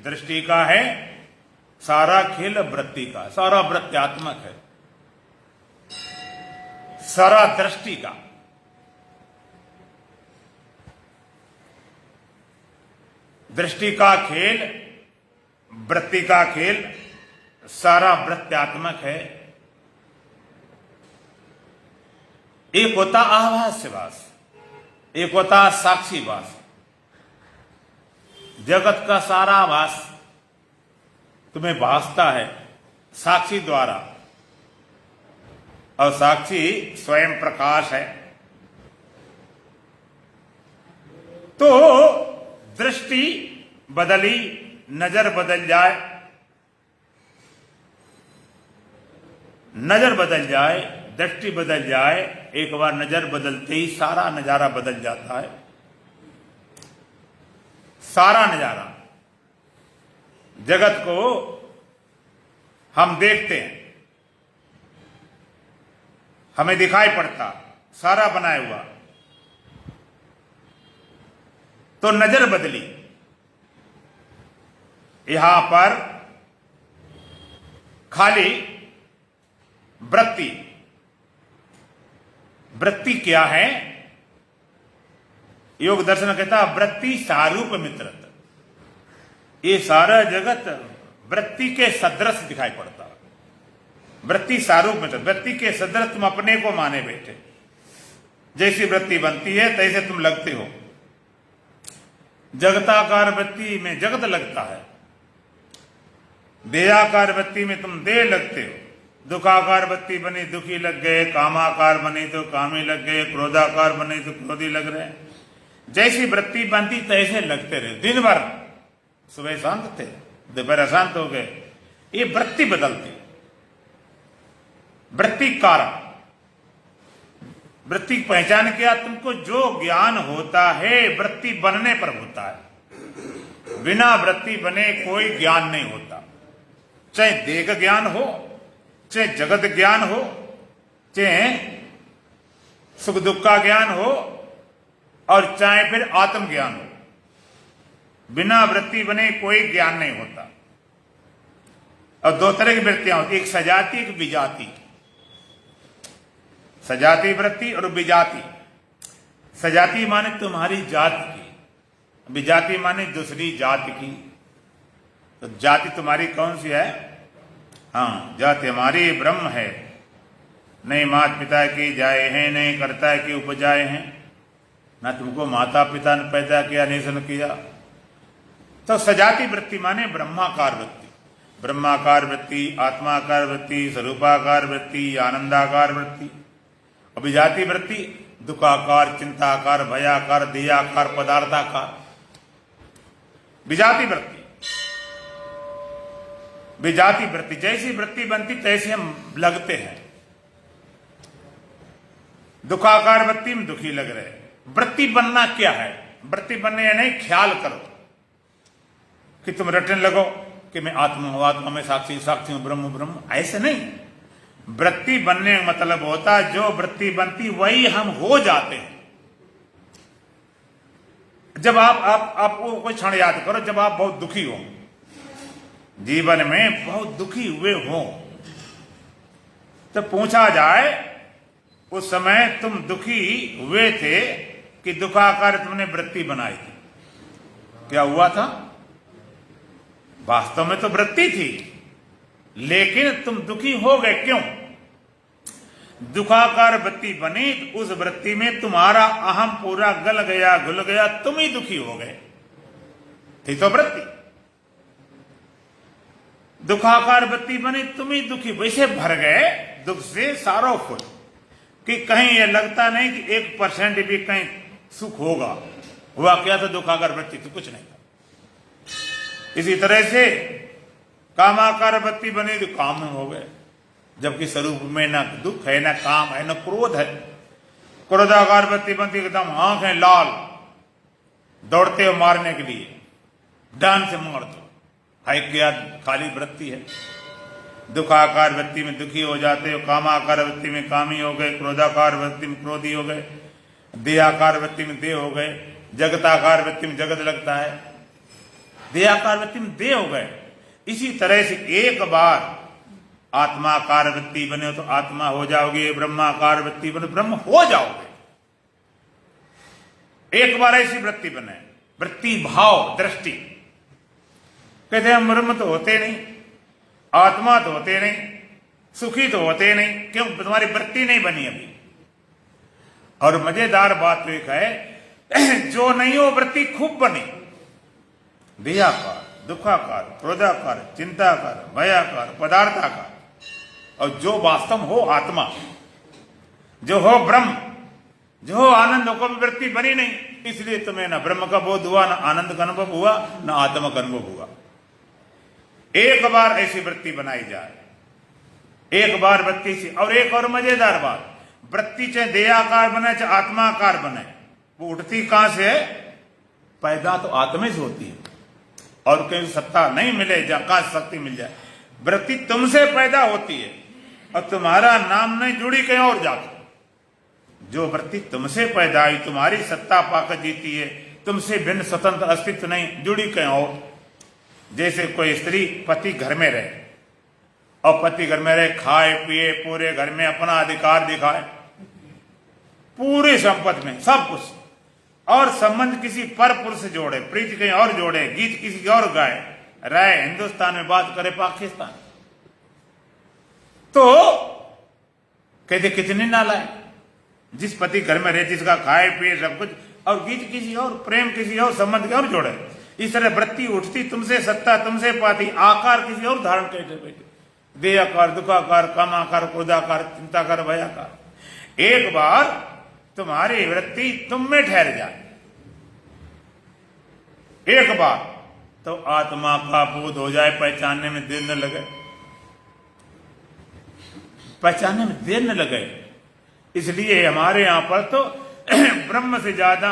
दृष्टि का है, सारा खेल वृत्ति का, सारा वृत्त्यात्मक है, सारा दृष्टि का। दृष्टि का खेल, वृत्ति का खेल, सारा वृत्त्यात्मक है। एक होता आभासवास, एक होता साक्षीवास। जगत का सारा भास तुम्हें भासता है साक्षी द्वारा, और साक्षी स्वयं प्रकाश है। तो दृष्टि बदली, नजर बदल जाए, नजर बदल जाए, दृष्टि बदल जाए, एक बार नजर बदलते ही सारा नजारा बदल जाता है। सारा नजारा, जगत को हम देखते हैं, हमें दिखाई पड़ता, सारा बनाया हुआ। तो नजर बदली, यहां पर खाली वृत्ति। वृत्ति क्या है? योग दर्शन कहता वृत्ति सारूप मित्रत। ये सारा जगत वृत्ति के सदृश दिखाई पड़ता। वृत्ति सारूप मित्र, वृत्ति के सदृश तुम अपने को माने बैठे। जैसी वृत्ति बनती है तैसे तुम लगते हो। जगताकार वृत्ति में जगत लगता है, देहाकार वृत्ति में तुम देह लगते हो। दुखाकार वृत्ति बनी दुखी लग गए, कामाकार बनी तो कामी लग गए, क्रोधाकार बनी तो क्रोधी लग रहे। जैसी वृत्ति बनती तैसे लगते रहे। दिन भर सुबह शांत थे, दोपहर अशांत हो गए। ये वृत्ति बदलती। वृत्ति कारण, वृत्ति की पहचान क्या? तुमको जो ज्ञान होता है वृत्ति बनने पर होता है। बिना वृत्ति बने कोई ज्ञान नहीं होता। चाहे देह ज्ञान हो, चाहे जगत ज्ञान हो, चाहे सुख दुख का ज्ञान हो, और चाहे फिर आत्म ज्ञान हो। बिना वृत्ति बने कोई ज्ञान नहीं होता। और दो तरह की वृत्तियां होती, एक सजाती, एक विजाती। सजाती वृत्ति और विजाती। सजाती माने तुम्हारी जात की, विजाती माने दूसरी जात की। तो जाति तुम्हारी कौन सी है? हाँ, जाति हमारी ब्रह्म है। नहीं माता पिता की जाए हैं, नहीं कर्ता की उपजाए हैं, ना तुमको माता पिता ने पैदा किया, नहीं सन किया। तो सजाती वृत्ति माने ब्रह्माकार वृत्ति। ब्रह्माकार वृत्ति, आत्माकार वृत्ति, स्वरूपाकार वृत्ति, आनंदाकार वृत्ति। और विजाती वृत्ति दुखाकार, चिंताकार, भयाकार, देहाकार, पदार्थाकार। विजाती वृत्ति विजाति वृत्ति, जैसी वृत्ति बनती तैसे हम लगते हैं। दुखाकार वृत्ति में दुखी लग रहे। वृत्ति बनना क्या है? वृत्ति बनने या नहीं, ख्याल करो कि तुम रटने लगो कि मैं आत्मा हूं, आत्मा में साक्षी, साक्षी हूं, ब्रह्म ब्रह्म, ऐसे नहीं। वृत्ति बनने का मतलब होता है जो वृत्ति बनती वही हम हो जाते हैं। जब आप कोई क्षण याद करो, जब आप बहुत दुखी हो, जीवन में बहुत दुखी हुए हो, तो पूछा जाए उस समय तुम दुखी हुए थे कि दुखाकार तुमने वृत्ति बनाई थी, क्या हुआ था? वास्तव में तो वृत्ति थी, लेकिन तुम दुखी हो गए। क्यों? दुखाकार वृत्ति बनी, तो उस वृत्ति में तुम्हारा अहम पूरा गल गया, घुल गया, तुम ही दुखी हो गए। थी तो वृत्ति। दुखाकार वृत्ति बनी, तुम ही दुखी वैसे भर गए दुख से सारो फुल कि कहीं यह लगता नहीं कि 1% भी कहीं सुख होगा। हुआ क्या था? दुखाकार वृत्ति तो कुछ नहीं था। इसी तरह से कामाकार वृत्ति बनी तो काम में हो गए, जबकि स्वरूप में न दुख है, न काम है, न क्रोध है। क्रोधाकार वृत्ति बनती एकदम आंखें लाल, दौड़ते हो मारने के लिए, डांड से मार दो, है क्या खाली वृत्ति है। दुखाकार वृत्ति में दुखी हो जाते हो, कामाकार वृत्ति में कामी हो गए, क्रोधाकार वृत्ति में क्रोधी हो गए, देहाकार वृत्ति में देह हो गए, जगताकार वृत्ति में जगत लगता है, देहाकार वृत्ति में देह हो गए। इसी तरह से एक बार आत्माकार वृत्ति बने तो आत्मा हो जाओगे, ब्रह्माकार वृत्ति बने ब्रह्म हो जाओगे। एक बार ऐसी वृत्ति बने, वृत्ति भाव दृष्टि। कहते हम ब्रह्म तो होते नहीं, आत्मा तो होते नहीं, सुखी तो होते नहीं। क्यों? तुम्हारी वृत्ति नहीं बनी अभी। और मजेदार बात तो एक है, जो नहीं हो वृत्ति खूब बनी, देहाकार, दुखाकार, क्रोधाकार, चिंताकार, भयाकार, पदार्थाकार। और जो वास्तव हो आत्मा, जो हो ब्रह्म, जो हो आनंद, को भी वृत्ति बनी नहीं। इसलिए तुम्हें न ब्रह्म का बोध हुआ, न आनंद का अनुभव हुआ, न आत्मा का अनुभव हुआ। एक बार ऐसी वृत्ति बनाई जाए, एक बार वृत्ति से। और एक और मजेदार बात, वृत्ति चाहे देहाकार बने चाहे आत्माकार बने, वो उठती कहां से है? पैदा तो आत्मा से होती है। और कहीं सत्ता नहीं मिले, जहां कहां शक्ति मिल जाए। वृत्ति तुमसे पैदा होती है और तुम्हारा नाम नहीं जुड़ी कहीं और जाकर। जो वृत्ति तुमसे पैदा हुई, तुम्हारी सत्ता पाकर जीती है, तुमसे भिन्न स्वतंत्र अस्तित्व नहीं, जुड़ी कहीं और। जैसे कोई स्त्री पति घर में रहे और पति घर में रहे, खाए पिए, पूरे घर में अपना अधिकार दिखाए, पूरी संपत्ति में सब कुछ, और संबंध किसी पर पुरुष से जोड़े, प्रीति कहीं और जोड़े, गीत किसी और गाए, रहे हिंदुस्तान में, बात करे पाकिस्तान। तो कहते कितने नालायक, जिस पति घर में रहे, जिसका खाए पिए सब कुछ, और गीत किसी और, प्रेम किसी और, संबंध के और जोड़े। इस तरह वृत्ति उठती तुमसे, सत्ता तुमसे पाती, आकार किसी और धारण करते बैठे, देहाकार, दुखाकार, कामाकार, क्रोधाकार, चिंताकार, भयाकार। एक बार तुम्हारी वृत्ति तुम में ठहर जाए, एक बार तो आत्मा का बोध हो जाए, पहचानने में देर न लगे, पहचानने में देर न लगे। इसलिए हमारे यहां पर तो ब्रह्म से ज्यादा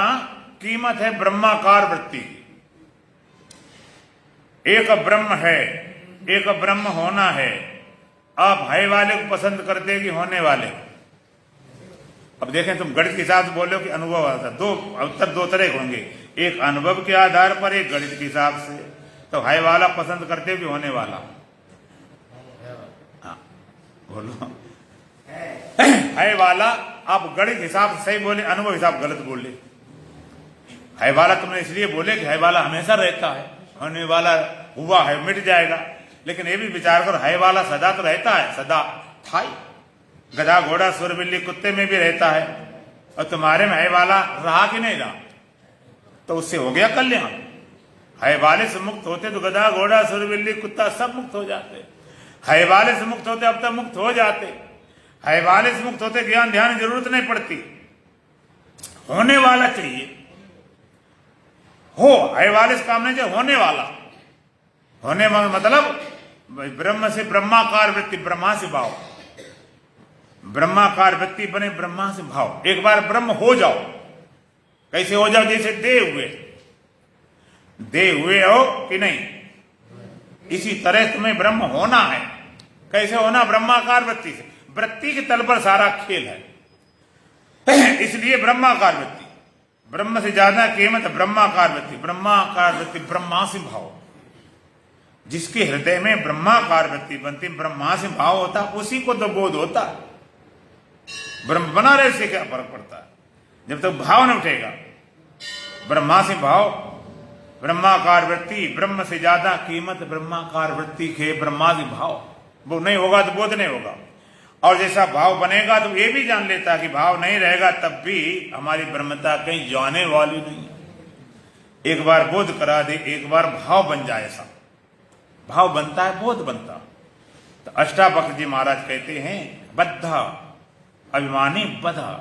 कीमत है ब्रह्माकार वृत्ति। एक ब्रह्म है, एक ब्रह्म होना है। आप है वाले को पसंद करते हैं कि होने वाले? अब देखें, तुम गणित के हिसाब से बोलो कि अनुभव आता, दो उत्तर दो तरह होंगे, एक अनुभव के आधार पर, एक गणित के हिसाब से। तो है वाला पसंद करते हो कि होने वाला? हाँ बोलो। है वाला आप गणित हिसाब से सही बोले, अनुभव हिसाब गलत बोले। है वाला तुमने इसलिए बोले कि है वाला हमेशा रहता है, होने वाला हुआ है मिट जाएगा। लेकिन ये भी विचार करो, है वाला सदा तो रहता है, सदा था ही। गधा घोड़ा सुर बिल्ली कुत्ते में भी रहता है, और तुम्हारे में है वाला रहा कि नहीं रहा? तो उससे हो गया कल्याण। है वाले से मुक्त होते तो गधा घोड़ा सुर बिल्ली कुत्ता सब मुक्त हो जाते। है वाले से मुक्त होते अब तक मुक्त हो जाते। है वाले से मुक्त होते ज्ञान ध्यान की जरूरत नहीं पड़ती। होने वाला चाहिए, हो है वाले से काम नहीं चाहिए, होने वाला। होने मतलब ब्रह्म से ब्रह्माकार वृत्ति, ब्रह्मा से भाव, ब्रह्माकार वृत्ति बने ब्रह्मा से भाव। एक बार ब्रह्म हो जाओ। कैसे हो जाओ? जैसे दे हुए हो कि नहीं, इसी तरह तुम्हें ब्रह्म होना है। कैसे होना? ब्रह्माकार वृत्ति से। वृत्ति के तल पर सारा खेल है, इसलिए ब्रह्माकार वृत्ति। ब्रह्म से ज्यादा कीमत ब्रह्माकार वृत्ति। ब्रह्माकार वृत्ति ब्रह्मा से भाव, जिसके हृदय में ब्रह्माकार वृत्ति बनती, ब्रह्मा से भाव होता, उसी को तो बोध होता। ब्रह्म बना रहे से क्या फर्क पड़ता है जब तक भाव न उठेगा। ब्रह्मा से भाव, ब्रह्माकार वृत्ति, ब्रह्म से ज्यादा कीमत ब्रह्माकार वृत्ति के, ब्रह्मा से भाव। वो नहीं होगा तो बोध नहीं होगा। और जैसा भाव बनेगा तो ये भी जान लेता कि भाव नहीं रहेगा तब भी हमारी ब्रह्मता कहीं जाने वाली नहीं है। एक बार बोध करा दे, एक बार भाव बन जाए, ऐसा भाव बनता है, बोध बनता। तो अष्टावक्र जी महाराज कहते हैं, बद्धा अभिमानी बधा,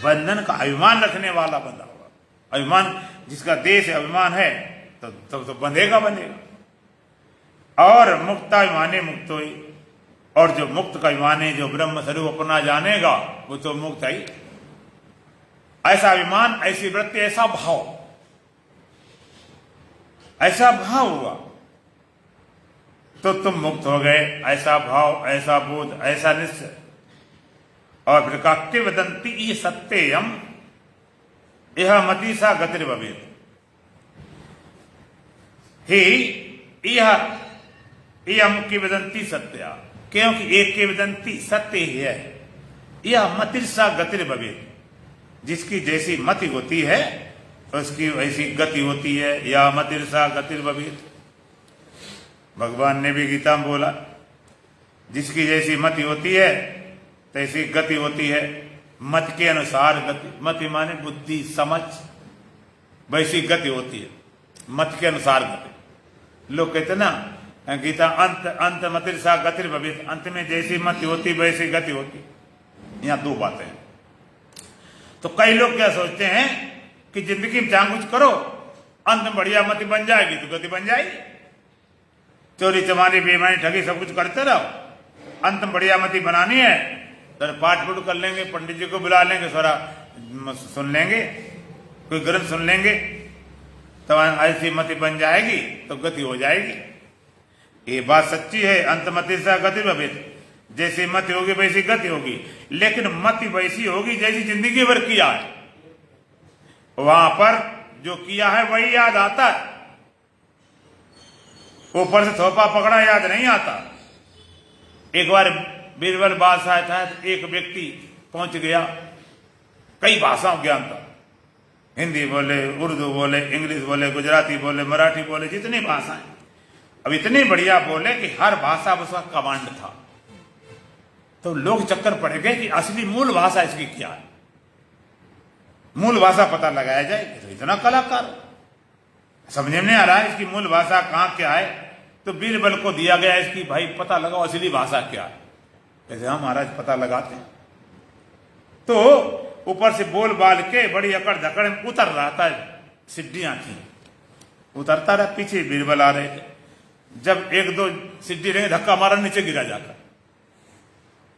बंधन का अभिमान रखने वाला बंधा होगा। अभिमान जिसका देश अभिमान है तो बंधेगा। और मुक्ताभिमानी मुक्त हुई, और जो मुक्त का अभिमान है, जो ब्रह्म स्वरूप अपना जानेगा, वो तो मुक्त है। ऐसा अभिमान, ऐसी वृत्ति, ऐसा भाव हुआ तो तुम मुक्त हो गए। ऐसा भाव, ऐसा बोध, ऐसा निश्चय। और फिर काक्य वदंती ये सत्यम यह मति सा गतिर भवेत ही यह की वदंती सत्या, क्योंकि एक की वदंती सत्य ही है। यह मतिर्सा गतिर भवेत, जिसकी जैसी मति होती है उसकी वैसी गति होती है। या मतिर्सा गतिर भवेत, भगवान ने भी गीता में बोला, जिसकी जैसी मति होती है तैसी गति होती है। मत के अनुसार गति, मति माने बुद्धि समझ, वैसी गति होती है। मत के अनुसार गति। लोग कहते ना गीता अंत मतिर्सा गतिर भवेत, अंत में जैसी मति होती वैसी गति होती। यहां दो बातें हैं। तो कई लोग क्या सोचते हैं कि जिंदगी में जहां कुछ करो अंत में बढ़िया मति बन जाएगी तो गति बन जाएगी। चोरी चमारी बेईमानी ठगी सब कुछ करते रहो, अंत में बढ़िया मति बनानी है तो पाठ पुठ कर लेंगे, पंडित जी को बुला लेंगे, सारा सुन लेंगे, कोई ग्रंथ सुन लेंगे, तो ऐसी मति बन जाएगी तो गति हो जाएगी। ये बात सच्ची है। अंत मति सा गति भवेत, जैसी मति होगी वैसी गति होगी। लेकिन मति वैसी होगी जैसी जिंदगी भर किया है, वहां पर जो किया है वही याद आता है। ऊपर से थोपा पकड़ा याद नहीं आता। एक बार बीरबल बादशाह था, एक व्यक्ति पहुंच गया, कई भाषाओं ज्ञान था, हिंदी बोले, उर्दू बोले, इंग्लिश बोले, गुजराती बोले, मराठी बोले, जितनी भाषाएं, अब इतनी बढ़िया बोले कि हर भाषा उसका कमांड था। तो लोग चक्कर पड़ गए कि असली मूल भाषा इसकी क्या है, मूल भाषा पता लगाया जाए। तो इतना कलाकार समझ में नहीं आ रहा है इसकी मूल भाषा कहां क्या है। तो बीरबल को दिया गया इसकी, भाई पता लगाओ असली भाषा क्या है। कहते हाँ महाराज पता लगाते हैं। तो ऊपर से बोल बाल के बड़ी अकड़ धकड़ में उतर रहा था, सीढ़ियां थी, उतरता रहा, पीछे बीरबल आ रहे थे। जब एक दो सीढ़ी रहे, धक्का मारा, नीचे गिरा जाकर।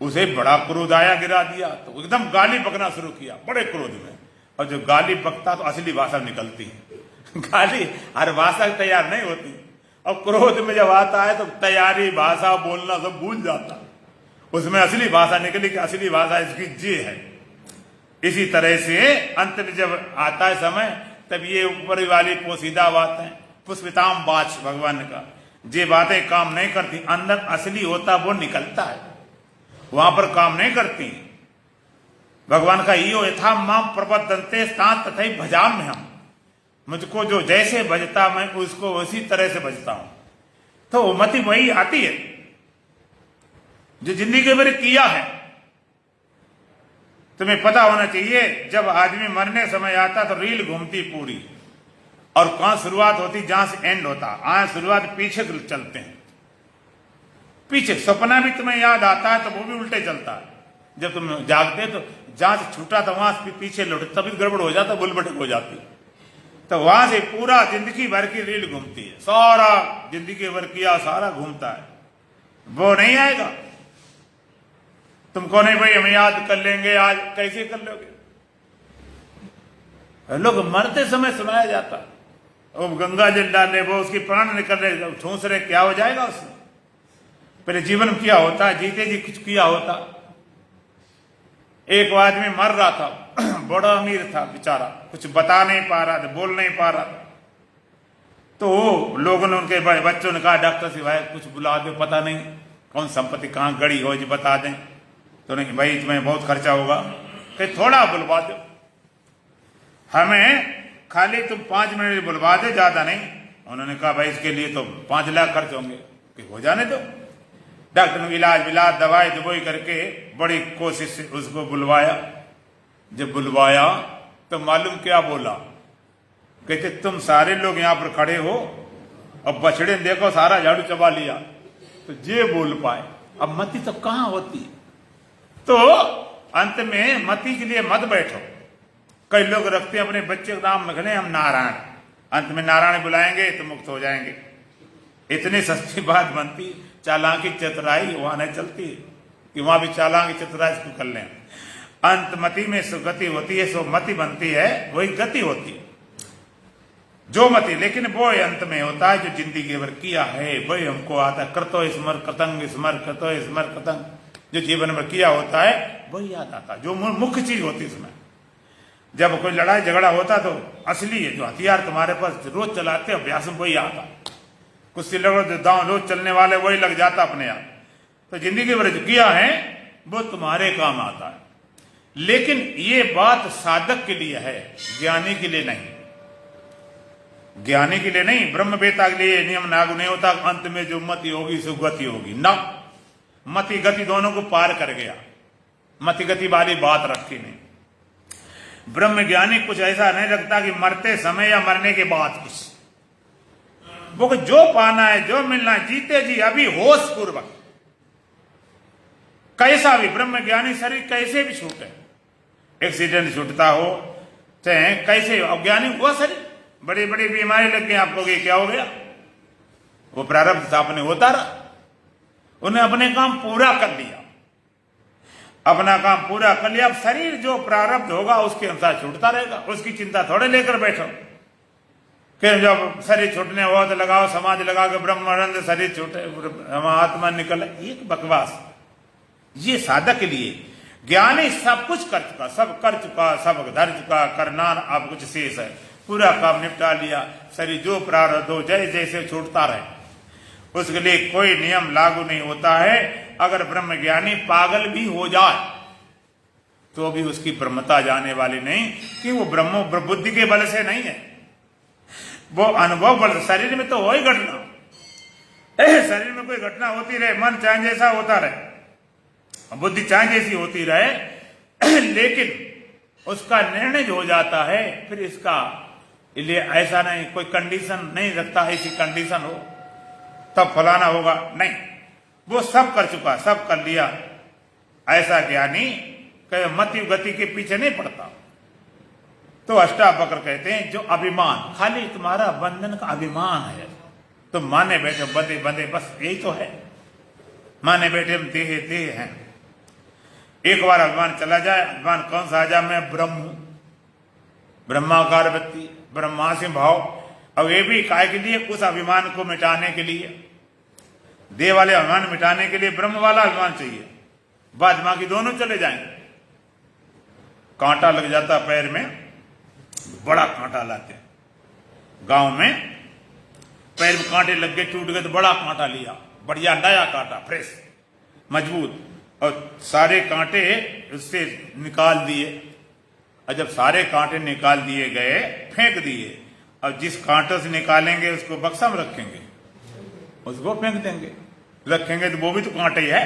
उसे बड़ा क्रोध आया, गिरा दिया, तो एकदम गाली बकना शुरू किया बड़े क्रोध में। और जो गाली बकता तो असली भाषा निकलती है। गाली हर भाषा तैयार नहीं होती, और क्रोध में जब आता है तो तैयारी भाषा बोलना सब भूल जाता। उसमें असली भाषा निकली कि असली भाषा इसकी जी है। इसी तरह से अंत में जब आता है समय, तब ये ऊपर वाली पोसीदा बातें, पुष्पिताम बाच भगवान का, जे बातें काम नहीं करती, अंदर असली होता वो निकलता है, वहां पर काम नहीं करती। भगवान का यो यथा मां प्रपद्यन्ते तथा भजाम में, हम मुझको जो जैसे भजता मैं उसको उसी तरह से भजता हूं। तो मति वही आती है जो जिंदगी भर किया है। तुम्हें पता होना चाहिए, जब आदमी मरने समय आता तो रील घूमती पूरी, और कहां शुरुआत होती, जहां से एंड होता। आज शुरुआत पीछे चलते हैं, पीछे सपना भी तुम्हें याद आता है तो वो भी उल्टे चलता है। जब तुम जागते तो जहां से छूटा था वहां से पीछे लौटे, तभी गड़बड़ हो जाता, बुलबटक हो जाती। तो वहां से पूरा जिंदगी भर की रील घूमती है, सारा जिंदगी भर किया सारा घूमता है, वो नहीं आएगा। तुमको नहीं भाई हम याद कर लेंगे, आज कैसे कर लोगे? लोग मरते समय सुनाया जाता, वो गंगा जल डाले, वो उसकी प्राण निकल रहे, ठूस रहे, क्या हो जाएगा उससे? पहले जीवन किया होता, जीते जी कुछ किया होता। एक आदमी मर रहा था, बड़ा अमीर था बेचारा, कुछ बता नहीं पा रहा था, बोल नहीं पा रहा था। तो लोगों ने, उनके बच्चों ने कहा डॉक्टर से भाई कुछ बुला दो, पता नहीं कौन संपत्ति कहाँ गड़ी हो, जी बता दें। तो नहीं भाई तुम्हें बहुत खर्चा होगा, कहीं थोड़ा बुलवा दो, हमें खाली तुम 5 मिनट बुलवा दो, ज्यादा नहीं। उन्होंने कहा भाई इसके लिए तो 5 लाख खर्च होंगे, कि हो जाने दो। डॉक्टर ने इलाज दवाई दुबई करके बड़ी कोशिश से उसको बुलवाया। जब बुलवाया तो मालूम क्या बोला, कहते तुम सारे लोग यहाँ पर खड़े हो, अब बछड़े देखो सारा झाड़ू चबा लिया, तो ये बोल पाए। अब मति तो कहाँ होती? तो अंत में मति के लिए मत बैठो। कई लोग रखते हैं अपने बच्चे का नाम रखने हम नारायण, अंत में नारायण बुलाएंगे तो मुक्त हो जाएंगे। इतनी सस्ती बात बनती, चालाकी चतुराई वहां नहीं चलती कि वहां भी चालाकी चतुराई इसको कर लें। अंत मति में सुगति होती है, सो मति बनती है, वही गति होती है जो मति। लेकिन वो अंत में होता है जो जिंदगी भर किया है वही हमको आता है। करतो स्मर कृतंग स्मर करतो स्मर कृतंग, जो जीवन में किया होता है वही याद आता है, जो मुख्य चीज होती है उसमें। जब कोई लड़ाई झगड़ा होता तो असली है जो हथियार तुम्हारे पास रोज चलाते अभ्यास में वही आता। कुश्ती लगो जो दांव रोज चलने वाले वही लग जाता अपने आप। तो जिंदगी भर जो किया है वो तुम्हारे काम आता है। लेकिन ये बात साधक के लिए है, ज्ञानी के लिए नहीं। ज्ञानी के लिए नहीं, ब्रह्मवेता के लिए नियम लागू नहीं होता। अंत में जो मति होगी सो गति होगी ना, मति गति दोनों को पार कर गया, मति गति वाली बात रखी नहीं। ब्रह्म ज्ञानी कुछ ऐसा नहीं रखता कि मरते समय या मरने के बाद कुछ, वो जो पाना है जो मिलना है जीते जी अभी होश पूर्वक, कैसा भी ब्रह्म ज्ञानी शरीर कैसे भी छूटे, एक्सीडेंट छूटता हो चाहे कैसे, अज्ञानी हुआ शरीर बड़ी बड़ी बीमारी लग गई, आपको क्या हो गया? वो प्रारब्ध आपने होता रहा, उन्हें अपने काम पूरा कर लिया, अपना काम पूरा कर लिया। अब शरीर जो प्रारब्ध होगा उसके अनुसार छूटता रहेगा, उसकी चिंता थोड़े लेकर बैठो कि जब शरीर छूटने हुआ तो लगाओ समाज लगा के ब्रह्मानंद शरीर छूटे हम आत्मा निकले, एक बकवास। ये साधक के लिए, ज्ञानी सब कुछ कर चुका, सब कर चुका, सब धर चुका, करना अब कुछ शेष है, पूरा काम निपटा लिया। शरीर जो प्रारब्ध हो जैसे जैसे छूटता रहे, उसके लिए कोई नियम लागू नहीं होता है। अगर ब्रह्मज्ञानी पागल भी हो जाए तो भी उसकी ब्रह्मता जाने वाली नहीं, कि वो ब्रह्म बुद्धि के बल से नहीं है, वो अनुभव बल। शरीर में तो हो ही घटना, शरीर में कोई घटना होती रहे, मन चाहे जैसा होता रहे, बुद्धि चाहे जैसी होती रहे, लेकिन उसका निर्णय जो हो जाता है फिर इसका लिए ऐसा नहीं, कोई कंडीशन नहीं रखता, ऐसी कंडीशन हो तब फलाना होगा, नहीं, वो सब कर चुका, सब कर लिया। ऐसा ज्ञानी मति गति के पीछे नहीं पड़ता। तो अष्टावक्र कहते हैं जो अभिमान, खाली तुम्हारा बंधन का अभिमान है, तुम माने बैठे बंधे बंधे, बस यही तो है, माने बैठे हम देह हैं। एक बार अभिमान चला जाए, अभिमान कौन सा आ जाए, मैं ब्रह्म हूं, ब्रह्माकार व्यक्ति, ब्रह्मासी भाव। अब ये भी काय के लिए, उस अभिमान को मिटाने के लिए, देह वाले अभिमान मिटाने के लिए ब्रह्म वाला अभिमान चाहिए, बाद बाकी दोनों चले जाएंगे। कांटा लग जाता पैर में, बड़ा कांटा लाते हैं गांव में, पैर में कांटे लग गए, टूट गए तो बड़ा कांटा लिया, बढ़िया नया कांटा फ्रेश मजबूत, और सारे कांटे उससे निकाल दिए। और जब सारे कांटे निकाल दिए गए, फेंक दिए, और जिस कांटे से निकालेंगे उसको बक्सा में रखेंगे, उसको फेंक देंगे, रखेंगे तो वो भी तो कांटे ही है,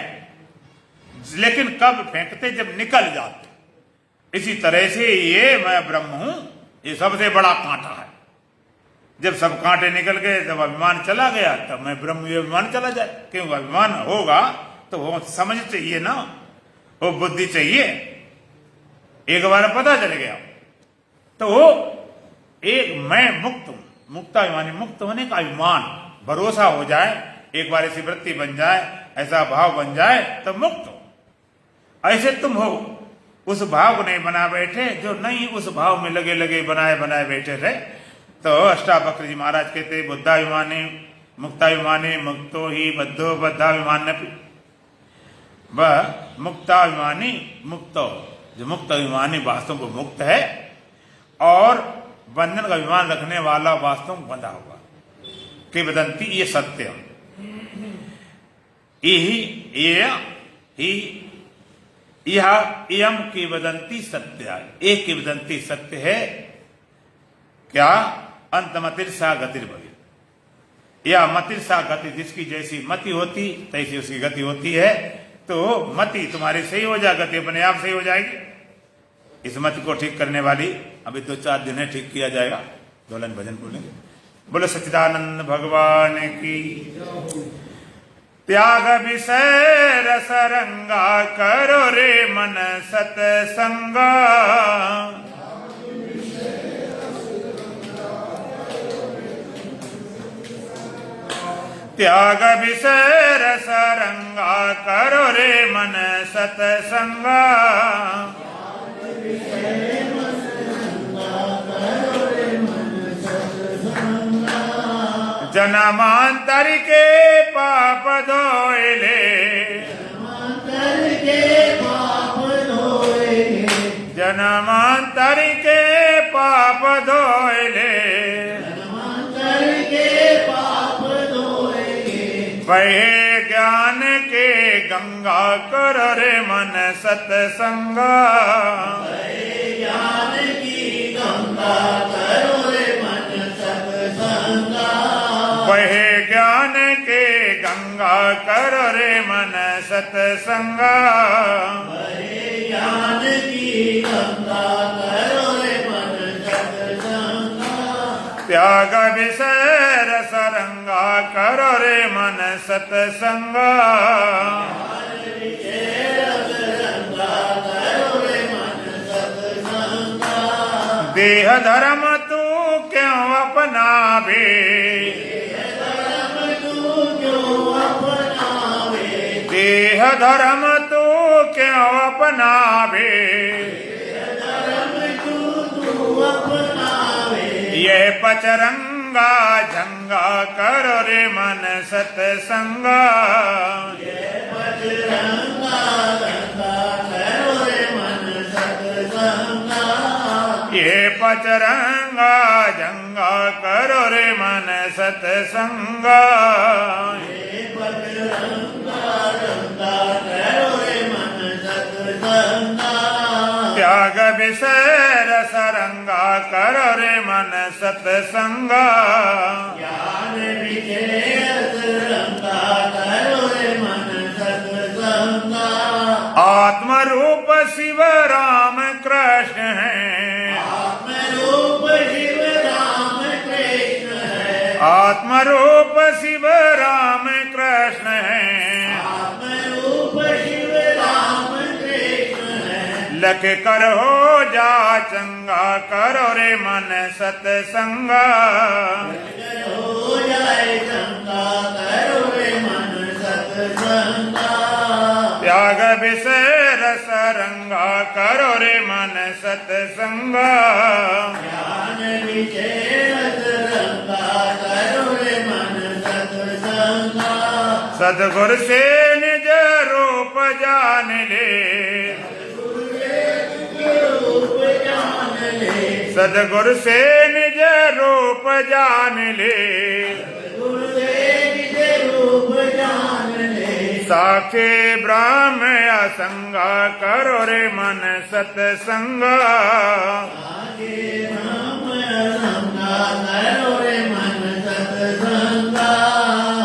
लेकिन कब फेंकते, जब निकल जाते। इसी तरह से ये मैं ब्रह्म हूं, ये सबसे बड़ा कांटा है। जब सब कांटे निकल गए, जब अभिमान चला गया, तब मैं ब्रह्म, ये अभिमान चला जाए। क्योंकि अभिमान होगा तो वो समझ चाहिए ना, वो बुद्धि चाहिए। एक बार पता चल गया तो वो एक मैं मुक्त हूं, मुक्ताभिमानी, मुक्त होने का अभिमान, भरोसा हो जाए, एक बार ऐसी वृत्ति बन जाए, ऐसा भाव बन जाए तब मुक्त हो। ऐसे तुम हो, उस भाव को नहीं बना बैठे, जो नहीं उस भाव में लगे लगे बनाए बनाए बैठे रहे। तो अष्टावक्र जी महाराज कहते बुद्धाभिमानी मुक्ताभिमानी मुक्तो ही बद्धो बद्धाभिमान, वह मुक्ताभिमानी मुक्तो, जो मुक्त अभिमानी वास्तव को मुक्त है, और बंधन का अभिमान रखने वाला वास्तव में बंधा हुआ। कि वदंती ये सत्य यम की वदंती सत्य, एक की वदंती सत्य है। क्या? अंतमतिर्सा गतिर्भवि, या मतिर्सा गति, जिसकी जैसी मति होती तैसी उसकी गति होती है। तो मति तुम्हारी सही हो जाए, गति अपने आप सही हो जाएगी। इस मति को ठीक करने वाली अभी 2-4 दिन है, ठीक किया जाएगा। दोलन भजन बोलेंगे। बोलो सच्चिदानंद भगवान की। त्याग विषय रस रंगा, करो रे मन सतसंगा। त्याग विषय रस रंगा, करो रे मन सतसंगा। जन्मांतर के पाप धोइले, जन्मांतर के पाप धोइले, बहे ज्ञान के गंगा, कर रे मन सतसंगा। ज्ञान की गंगा, करो रे मन सतसंगा। बहे ज्ञान के गंगा, करो रे मन सतसंगा। बहे ज्ञान की गंगा, करो रे मन सतसंगा। त्याग विषय रस रंगा, करो रे मन सतसंगा। देह धर्म तू क्यों अपनावे, देह धर्म तू क्यों अपनावे। ये पचरंगा झंगा, करो रे मन सतसंगा। ये पचरंगा झंगा, करो रे मन सतसंगा। ये पचरंगा झंगा, करो रे मन सतसंगा। ये पचरंगा झंगा, करो रे मन सतसंगा। त्याग विषय रस रंगा, करो रे मन सतसंगा। ज्ञान विषय रस रंगा, करो रे मन सतसंगा। आत्मरूप शिव राम कृष्ण है, आत्मरूप शिव राम कृष्ण है। आत्मरूप शिव राम कृष्ण है, आत्मरूप शिव राम कृष्ण है। लख कर हो जा चंगा, करो रे मन सतसंगा। हो जाए चंगा, करो रे मन सतसंगा। त्याग विषय रस रंगा, करो रे मन सतसंगा। ज्ञान विषय रस रंगा, करो रे मन सतसंगा। सद्गुरु से निज रूप जान ले, सद्गुरु से निज रूप जान ले। साक्षी ब्रह्म असंगा, करो रे मन सतसंगा।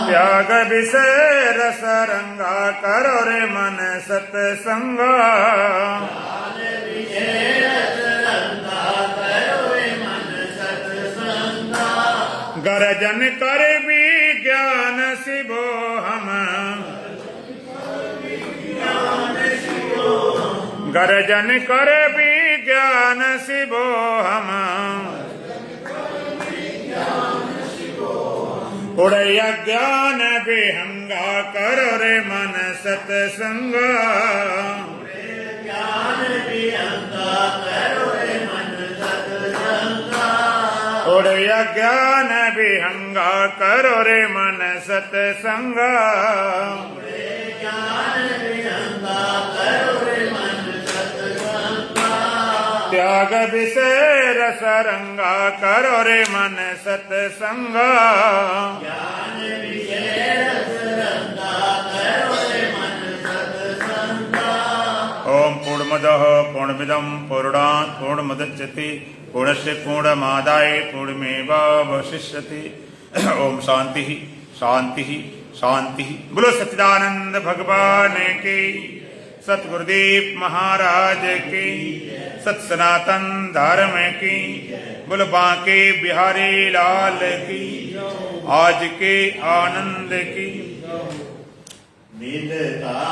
त्याग विषय रस रंगा, करो रे मन सतसंगा। गरजन कर भी ज्ञान शिवो हम, गरजन कर भी ज्ञान शिवो हम। उड़य ज्ञान विहंगा करो रे मन सतसंगा ज्ञान विहंगा करो रे मन सतसंगा उड़य ज्ञान विहंगा करो रे मन सतसंगा ज्ञान विहंगा करो रे मन सतसंगा त्याग विषय रस रंगा करो रे मन सतसंगा ज्ञान विषय रस रंगा करो रे मन सतसंगा ओम पूर्णमदः पूर्णमिदं पूर्णात् पूर्णमुदच्यते पूर्णस्य पूर्णमादाय पूर्णमेवावशिष्यते ओम शांति शांति शांति। बोलो सच्चिदानंद भगवान की, सतगुरुदेव महाराज की, सत सनातन धर्म की, बोलो बांके बिहारी लाल की, आज के आनंद की। निज का